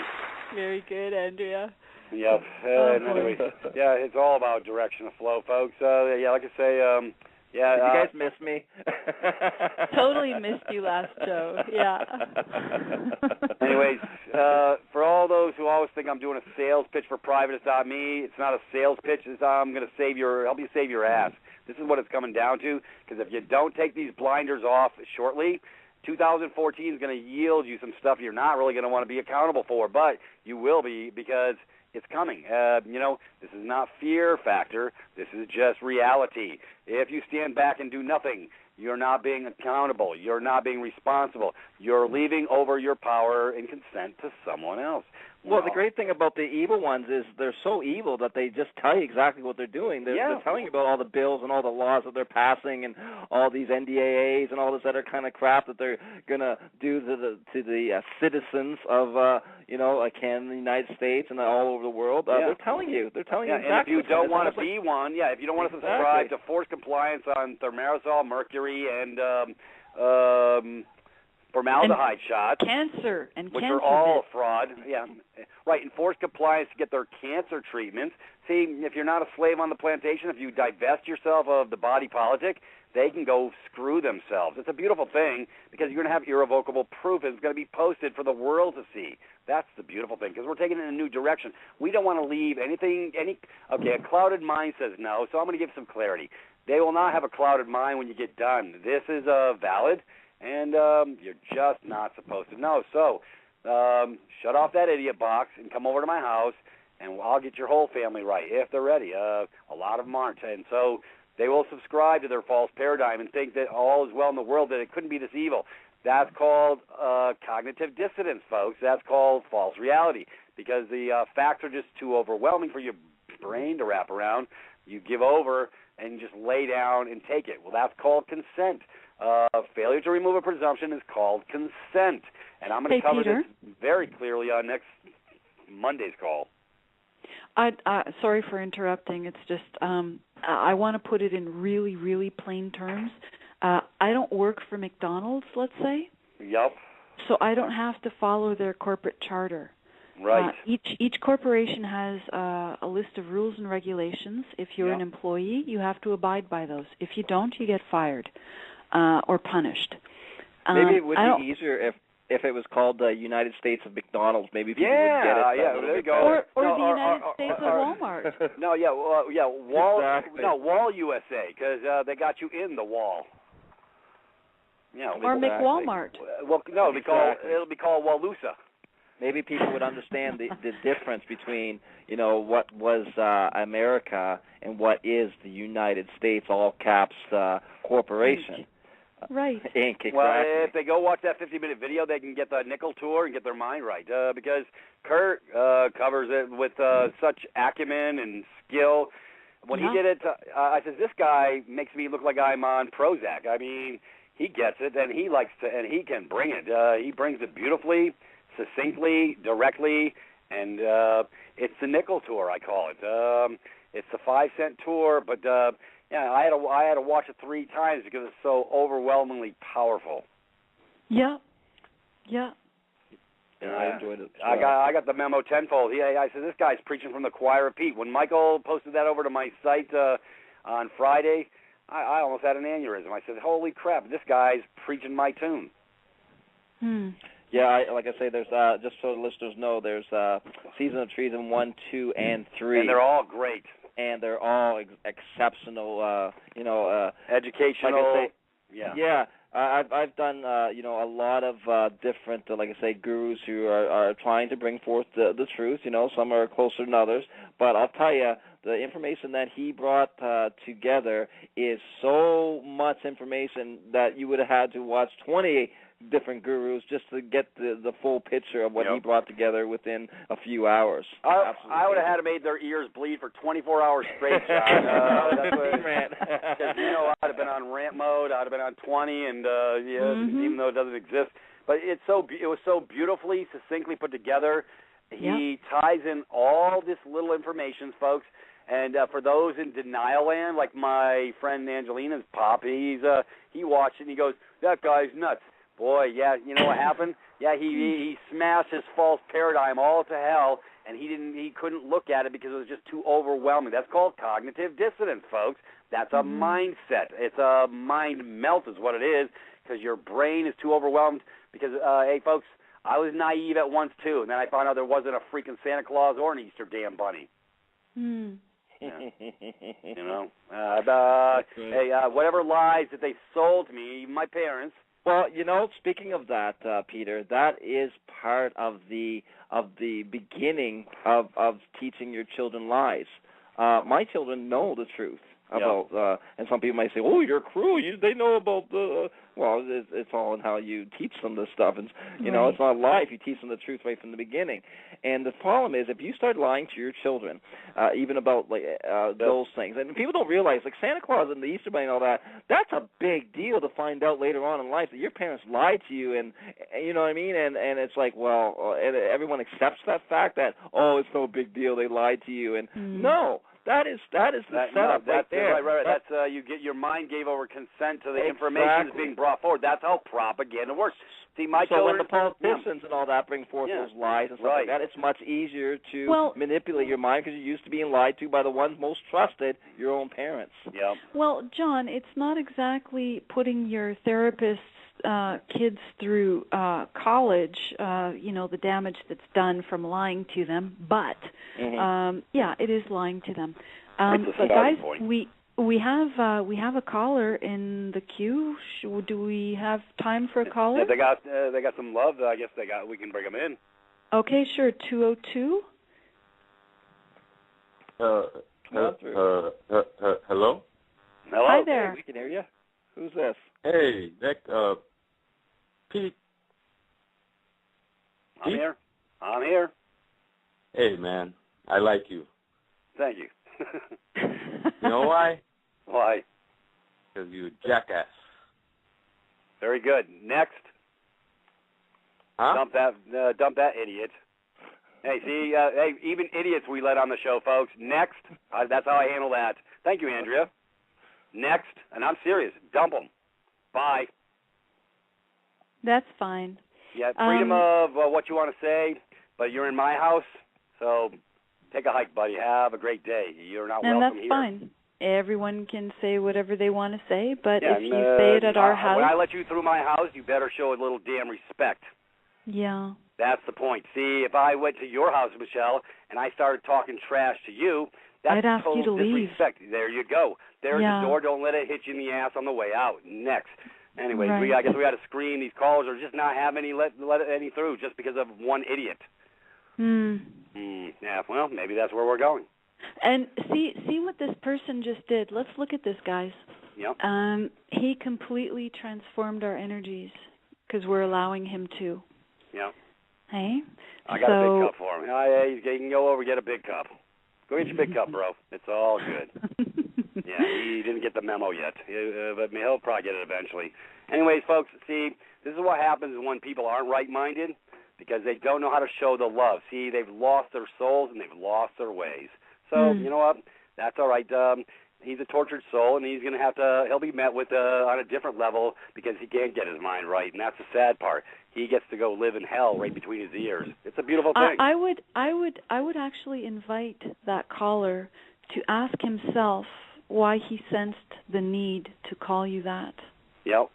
Very good, Andrea. Yep. And anyway, yeah, it's all about direction of flow, folks. Yeah, like I say, yeah. Did you guys miss me? Totally missed you last show. Yeah. Anyways, for all those who always think I'm doing a sales pitch for Privatis.Me, it's not a sales pitch. It's I'm going to help you save your ass. This is what it's coming down to, because if you don't take these blinders off shortly, 2014 is going to yield you some stuff you're not really going to want to be accountable for, but you will be, because it's coming. This is not fear factor. This is just reality. If you stand back and do nothing, you're not being accountable. You're not being responsible. You're leaving over your power and consent to someone else. Well, the great thing about the evil ones is they're so evil that they just tell you exactly what they're doing. They're telling you about all the bills and all the laws that they're passing and all these NDAAs and all this other kind of crap that they're going to do to the citizens of, Canada, the United States, and all over the world. They're telling you. They're telling you exactly. And if you don't want to be one, if you don't want to subscribe to forced compliance on thimerosal, mercury, and formaldehyde shots, which are all fraud. Yeah, right. Enforced compliance to get their cancer treatments. See, if you're not a slave on the plantation, if you divest yourself of the body politic, they can go screw themselves. It's a beautiful thing, because you're going to have irrevocable proof. It's going to be posted for the world to see. That's the beautiful thing, because we're taking it in a new direction. We don't want to leave a clouded mind says no, so I'm going to give some clarity. They will not have a clouded mind when you get done. This is valid. And you're just not supposed to know. So shut off that idiot box and come over to my house, and I'll get your whole family right, if they're ready. A lot of them aren't. And so they will subscribe to their false paradigm and think that all is well in the world, that it couldn't be this evil. That's called cognitive dissonance, folks. That's called false reality, because the facts are just too overwhelming for your brain to wrap around. You give over and just lay down and take it. Well, that's called consent. Failure to remove a presumption is called consent. And I'm going to cover this very clearly on next Monday's call. Sorry for interrupting. It's just I want to put it in really, really plain terms. I don't work for McDonald's, let's say. Yep. So I don't have to follow their corporate charter. Right. Each corporation has a list of rules and regulations. If you're an employee, you have to abide by those. If you don't, you get fired or punished. Maybe it would be easier if it was called the United States of McDonald's. Maybe people would get it. There you go. Or the United States of Walmart. No, Wall. Exactly. No, Wall USA, because they got you in the wall. Or McWalmart. Well, no, it'll be called Wallusa. Maybe people would understand the difference between, what was America and what is the United States, all caps, corporation. Right. Inc. Exactly. Well, if they go watch that 50-minute video, they can get the nickel tour and get their mind right, because Kurt covers it with such acumen and skill. When he did it, I said, this guy makes me look like I'm on Prozac. I mean, he gets it, and he can bring it. He brings it beautifully, succinctly, directly, and it's the nickel tour, I call it. It's the 5-cent tour, but I had to watch it 3 times because it's so overwhelmingly powerful. Yeah. I enjoyed it. I got the memo tenfold. I said, this guy's preaching from the choir of Pete. When Michael posted that over to my site on Friday, I almost had an aneurysm. I said, holy crap, this guy's preaching my tune. Yeah, like I say, there's just so the listeners know, there's Season of Treason 1, 2, and 3. And they're all great. And they're all exceptional, educational. Like I say, I've done, a lot of different, like I say, gurus who are trying to bring forth the truth. Some are closer than others. But I'll tell you, the information that he brought together is so much information that you would have had to watch 20 different gurus just to get the full picture of what he brought together within a few hours. I would have had to made their ears bleed for 24 hours straight, John. Because I'd have been on rant mode. I'd have been on 20, and even though it doesn't exist. But it was so beautifully, succinctly put together. He ties in all this little information, folks. And for those in denial land, like my friend Angelina's pop, he watched it and he goes, that guy's nuts. Boy, yeah, you know what happened? Yeah, he smashed his false paradigm all to hell, and he couldn't look at it because it was just too overwhelming. That's called cognitive dissonance, folks. That's a mindset. It's a mind melt is what it is, because your brain is too overwhelmed. Because, hey, folks, I was naive at once, too, and then I found out there wasn't a freaking Santa Claus or an Easter damn bunny. Yeah. You know? Hey, whatever lies that they sold to me, even my parents. Well, you know, speaking of that, Peter, that is part of the beginning of teaching your children lies. My children know the truth about, and some people might say, "Oh, you're cruel. They know about the." Well, it's all in how you teach them this stuff, and you know, it's not a lie if you teach them the truth right from the beginning. And the problem is, if you start lying to your children, even about those things, and people don't realize, like Santa Claus and the Easter Bunny and all that, that's a big deal to find out later on in life that your parents lied to you, and you know what I mean. And it's like, well, and everyone accepts that fact that it's no big deal, they lied to you, and no. That is the setup right there. Right. That's your mind gave over consent to the information that's being brought forward. That's how propaganda works. See, my children, when the politicians and all that bring forth those lies and stuff like that, it's much easier to manipulate your mind because you're used to being lied to by the ones most trusted, your own parents. Yeah. Well, John, it's not exactly putting your therapist's kids through college, the damage that's done from lying to them, but it is lying to them. But guys, we have a caller in the queue. Do we have time for a caller? Yeah, they got some love. I guess we can bring them in. Okay, sure. 202. Hello. Hello. Hi there. Hey, we can hear you. Who's this? Hey, Nick. Pete. I'm here. I'm here. Hey, man. I like you. Thank you. You know why? Why? Because you're a jackass. Very good. Next. Huh? Dump that idiot. Hey, see, even idiots we let on the show, folks. Next. That's how I handle that. Thank you, Andrea. Next. And I'm serious. Dump them. Bye. That's fine. Yeah, freedom of what you want to say, but you're in my house, so take a hike, buddy. Have a great day. You're not welcome here. And that's fine. Everyone can say whatever they want to say, but if you say it at our house... When I let you through my house, you better show a little damn respect. Yeah. That's the point. See, if I went to your house, Michelle, and I started talking trash to you, that's I'd ask total you to disrespect. leave. There you go. There's the door. Don't let it hit you in the ass on the way out. Next. Anyways, I guess we got to screen these callers or just not have any let any through just because of one idiot. Yeah, well, maybe that's where we're going. And see what this person just did. Let's look at this, guys. Yep. He completely transformed our energies because we're allowing him to. Yeah. Hey? I got a big cup for him. You can go over and get a big cup. Go get your big cup, bro. It's all good. Yeah, he didn't get the memo yet, but he'll probably get it eventually. Anyways, folks, see, this is what happens when people aren't right-minded because they don't know how to show the love. See, they've lost their souls and they've lost their ways. So, you know what? That's all right. He's a tortured soul, and he's going to he'll be met with on a different level because he can't get his mind right, and that's the sad part. He gets to go live in hell right between his ears. It's a beautiful thing. I would actually invite that caller to ask himself why he sensed the need to call you that. Yep.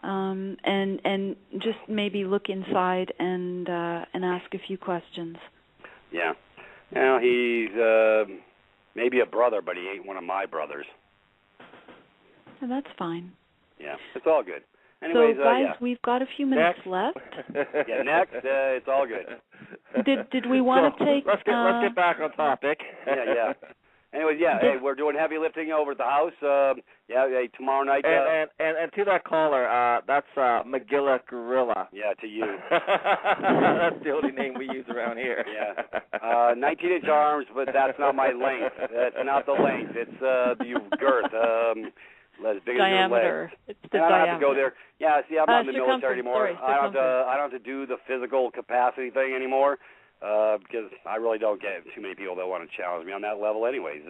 And just maybe look inside and ask a few questions. Yeah. Now he's maybe a brother, but he ain't one of my brothers. And that's fine. Yeah, it's all good. Anyways, so guys, we've got a few minutes left. Yeah, next, it's all good. Did we want to take? Let's get back on topic. Yeah. Anyways, hey, we're doing heavy lifting over at the house. Tomorrow night. And to that caller, that's Magilla Gorilla. Yeah, to you. That's the only name we use around here. Yeah. 19-inch arms, but that's not my length. That's not the length. It's the girth. As big diameter. As your legs. It's the I don't diameter. have to go there. Yeah, see, I'm not in the military anymore. Sorry, I don't have to do the physical capacity thing anymore. because I really don't get too many people that want to challenge me on that level anyways.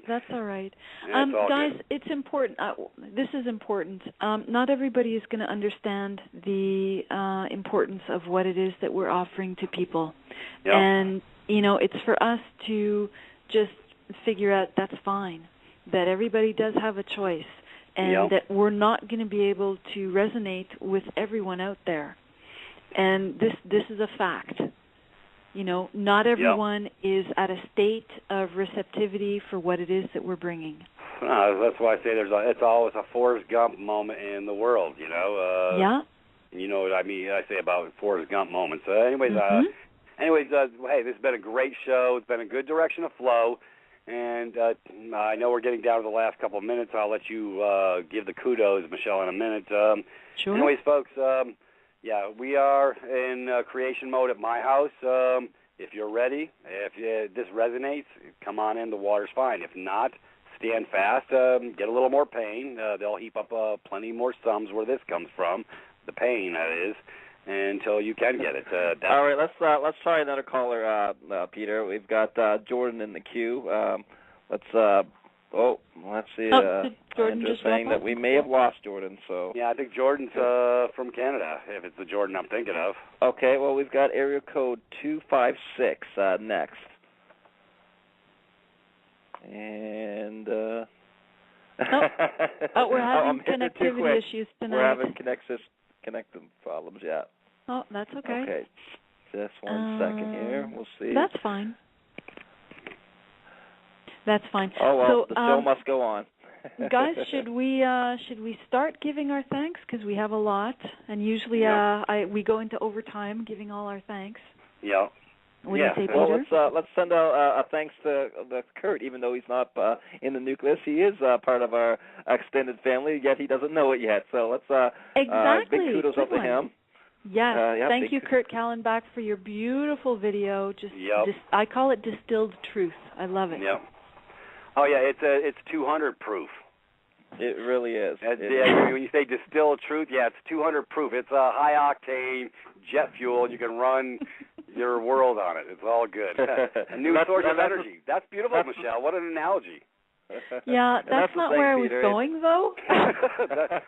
That's all right. It's all guys, good. it's important. This is important. Not everybody is going to understand the importance of what it is that we're offering to people. Yep. And, it's for us to just figure out that's fine, that everybody does have a choice, and that we're not going to be able to resonate with everyone out there. And this is a fact. Not everyone is at a state of receptivity for what it is that we're bringing. That's why I say it's always a Forrest Gump moment in the world, Yeah. You know what I mean? I say about Forrest Gump moments. Anyways, hey, this has been a great show. It's been a good direction of flow. And I know we're getting down to the last couple of minutes. I'll let you give the kudos, Michelle, in a minute. Sure. Anyways, folks, we are in creation mode at my house. If you're ready, if this resonates, come on in. The water's fine. If not, stand fast. Get a little more pain. They'll heap up plenty more sums where this comes from, the pain, that is, until you can get it. All right, let's try another caller, Peter. We've got Jordan in the queue. Let's see. Jordan I'm just saying that we may have lost Jordan. So yeah, I think Jordan's from Canada, if it's the Jordan I'm thinking of. Okay, well, we've got area code 256 next. And we're having connectivity issues tonight. We're having connecting problems, yeah. Oh, that's okay. Okay, just 1 second here. We'll see. That's fine. That's fine. Oh well, so, the show must go on. Guys, should we start giving our thanks, because we have a lot, and usually we go into overtime giving all our thanks. Yeah. What do you say, Peter? Well, let's send a thanks to Kurt, even though he's not in the nucleus. He is part of our extended family, yet he doesn't know it yet. So let's exactly. big kudos up to him. Yes, thank you, Kurt Kallenbach, for your beautiful video. I call it distilled truth. I love it. Yep. Oh yeah, it's 200 proof. It really is. When you say distilled truth, it's 200 proof. It's a high octane jet fuel. You can run your world on it. It's all good. A new source of energy. That's beautiful, Michelle. What an analogy. Yeah, that's not where I was going, though.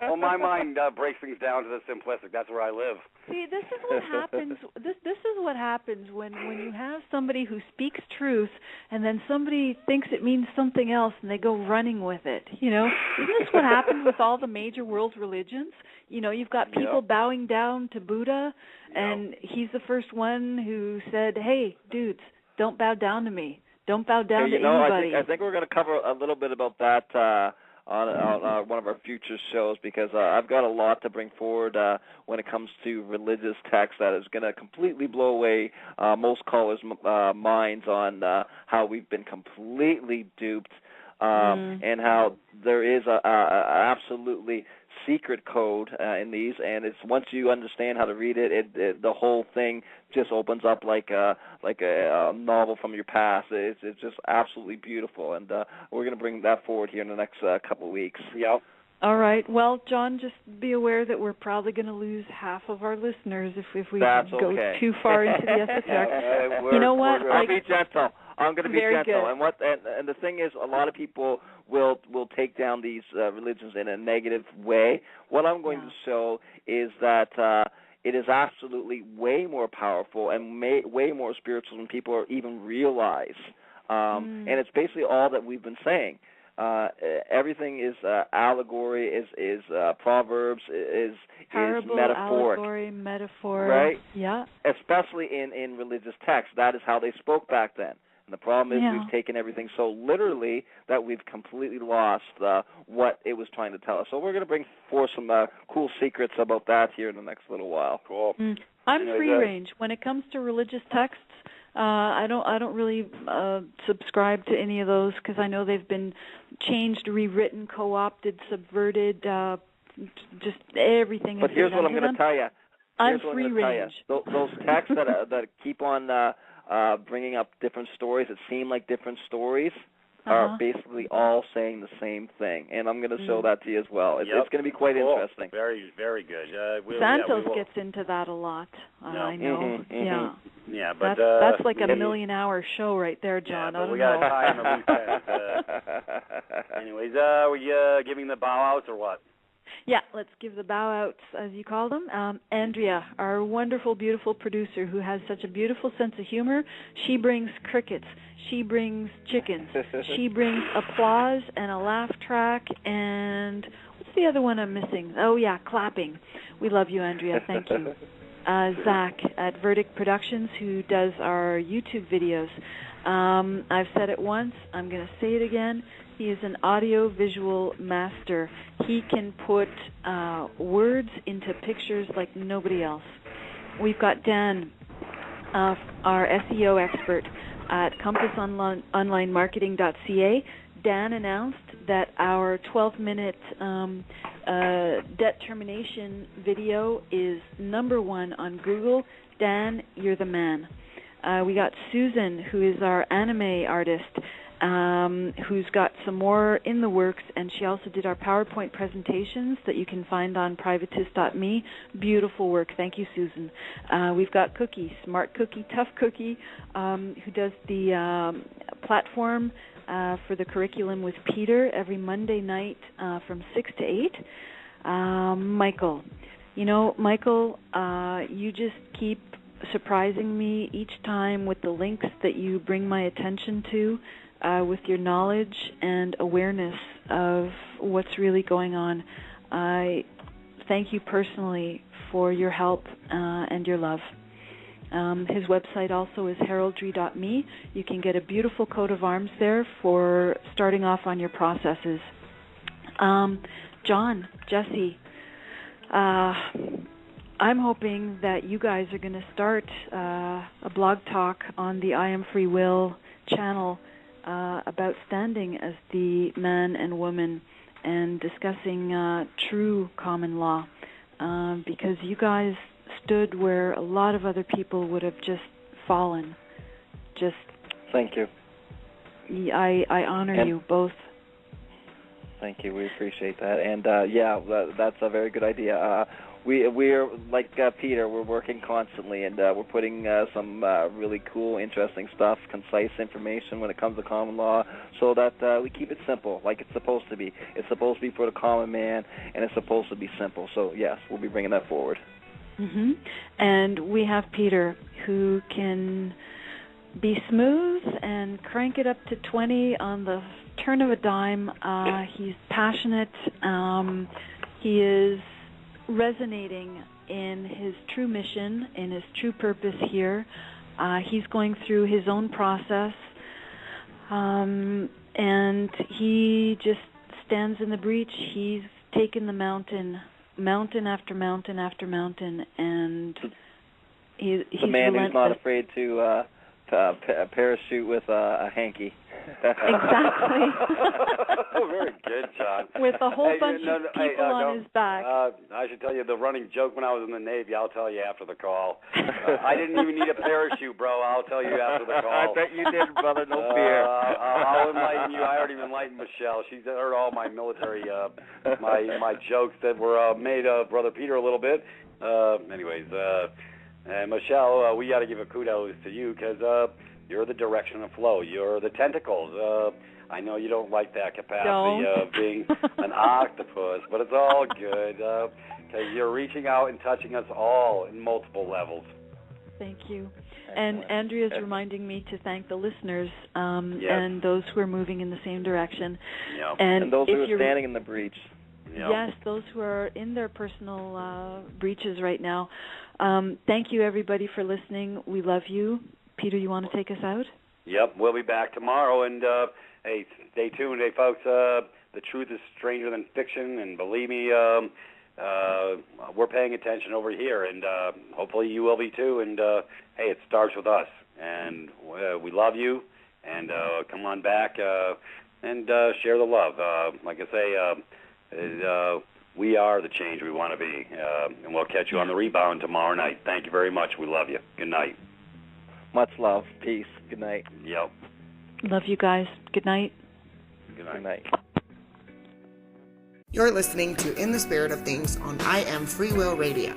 Well, my mind breaks things down to the simplistic. That's where I live. See, this is what happens. This is what happens when you have somebody who speaks truth, and then somebody thinks it means something else, and they go running with it. Isn't this what happens with all the major world religions? You've got people bowing down to Buddha, and he's the first one who said, "Hey, dudes, don't bow down to me. Don't bow down to anybody." I think we're going to cover a little bit about that on one of our future shows, because I've got a lot to bring forward when it comes to religious texts that is going to completely blow away most callers' minds on how we've been completely duped, and how there is a absolutely secret code in these, and it's once you understand how to read it, the whole thing just opens up like a novel from your past. It's just absolutely beautiful, and we're going to bring that forward here in the next couple of weeks. Yep. All right. Well, John, just be aware that we're probably going to lose half of our listeners if we go too far into the esoteric. You know what? I'll be gentle. I'm going to be gentle. Good. And the thing is, a lot of people will take down these religions in a negative way. What I'm going to show is that it is absolutely way more powerful and way more spiritual than people even realize. And it's basically all that we've been saying. Everything is allegory, is proverbs, is parable, metaphoric. Allegory, metaphor. Right? Yeah. Especially in religious texts. That is how they spoke back then. And the problem is we've taken everything so literally that we've completely lost what it was trying to tell us. So we're going to bring forth some cool secrets about that here in the next little while. Cool. I'm free range when it comes to religious texts. I don't really subscribe to any of those, because I know they've been changed, rewritten, co-opted, subverted, just everything. But here's what I'm going to tell you. I'm free range. Those texts that keep on bringing up different stories that seem like different stories are basically all saying the same thing, and I'm going to show that to you as well. It's going to be quite interesting. Very, very good. Santos gets into that a lot. I know. Yeah, but that's like a million-hour show right there, John. Yeah, but I we don't got know. time at least. Anyways, are we giving the bow-outs or what? Yeah, let's give the bow-outs, as you call them. Andrea, our wonderful, beautiful producer who has such a beautiful sense of humor, she brings crickets. She brings chickens. She brings applause and a laugh track. And what's the other one I'm missing? Oh, yeah, clapping. We love you, Andrea. Thank you. Zach at Verdict Productions, who does our YouTube videos. I've said it once. I'm going to say it again. He is an audio-visual master. He can put words into pictures like nobody else. We've got Dan, our SEO expert at compassonlinemarketing.ca. Dan announced that our 12-minute debt termination video is #1 on Google. Dan, you're the man. We got Susan, who is our anime artist, who's got some more in the works, and she also did our PowerPoint presentations that you can find on Privatis.Me. Beautiful work. Thank you, Susan. We've got Cookie, Smart Cookie, Tough Cookie, who does the platform for the curriculum with Peter every Monday night from 6 to 8. Michael. You know, Michael, you just keep surprising me each time with the links that you bring my attention to, with your knowledge and awareness of what's really going on. I thank you personally for your help and your love. His website also is heraldry.me. You can get a beautiful coat of arms there for starting off on your processes. John, Jesse, I'm hoping that you guys are going to start a blog talk on the I Am Free Will channel about standing as the man and woman and discussing true common law, because you guys stood where a lot of other people would have just fallen. Just thank you. I honor you both. Thank you. We appreciate that. And that's a very good idea. We're like Peter. We're working constantly, and we're putting some really cool, interesting stuff, concise information when it comes to common law, so that we keep it simple, like it's supposed to be. It's supposed to be for the common man, and it's supposed to be simple. So yes, we'll be bringing that forward. Mm-hmm. And we have Peter, who can be smooth and crank it up to 20 on the turn of a dime. He's passionate. He is resonating in his true mission, in his true purpose here. He's going through his own process, and he just stands in the breach. He's taken the mountain after mountain after mountain, and he's the man relentless. Who's not afraid to parachute with a hanky. Exactly. Very good, John. With a whole bunch of people on his back. I should tell you the running joke when I was in the Navy. I'll tell you after the call. I didn't even need a parachute, bro. I'll tell you after the call. I bet you did, brother. No fear. I'll enlighten you. I already enlightened Michelle. She's heard all my military, my jokes that were made of Brother Peter a little bit. Anyways, and Michelle, we got to give a kudos to you because you're the direction of flow. You're the tentacles. I know you don't like that capacity of being an octopus, but it's all good because you're reaching out and touching us all in multiple levels. Thank you. And Andrea's reminding me to thank the listeners yes. and those who are moving in the same direction. Yep. And those who are standing in the breach. Yep. Yes, those who are in their personal breaches right now. Thank you, everybody, for listening. We love you. Peter, you want to take us out? Yep, we'll be back tomorrow. And, hey, stay tuned. Hey, folks, the truth is stranger than fiction. And believe me, we're paying attention over here. And hopefully you will be, too. And, hey, it starts with us. And we love you. And come on back and share the love. Like I say, we are the change we want to be. And we'll catch you on the rebound tomorrow night. Thank you very much. We love you. Good night. Much love. Peace. Good night. Yep. Love you guys. Good night. Good night. Good night. You're listening to In the Spirit of Things on I Am Free Will Radio.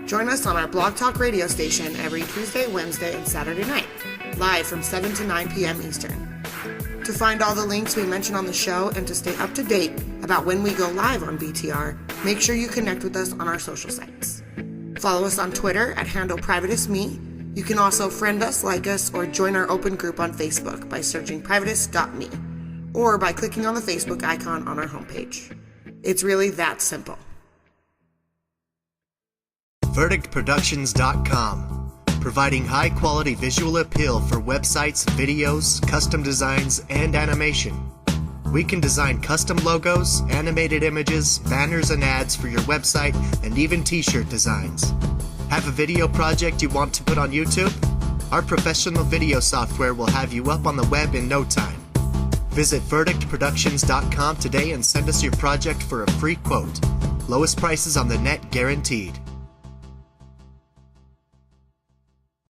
Join us on our Blog Talk radio station every Tuesday, Wednesday, and Saturday night, live from 7 to 9 p.m. Eastern. To find all the links we mention on the show and to stay up to date about when we go live on BTR, make sure you connect with us on our social sites. Follow us on Twitter at handle Privatis.Me. You can also friend us, like us, or join our open group on Facebook by searching Privatis.Me or by clicking on the Facebook icon on our homepage. It's really that simple. VerdictProductions.com, providing high-quality visual appeal for websites, videos, custom designs, and animation. We can design custom logos, animated images, banners and ads for your website, and even t-shirt designs. Have a video project you want to put on YouTube? Our professional video software will have you up on the web in no time. Visit VerdictProductions.com today and send us your project for a free quote. Lowest prices on the net guaranteed.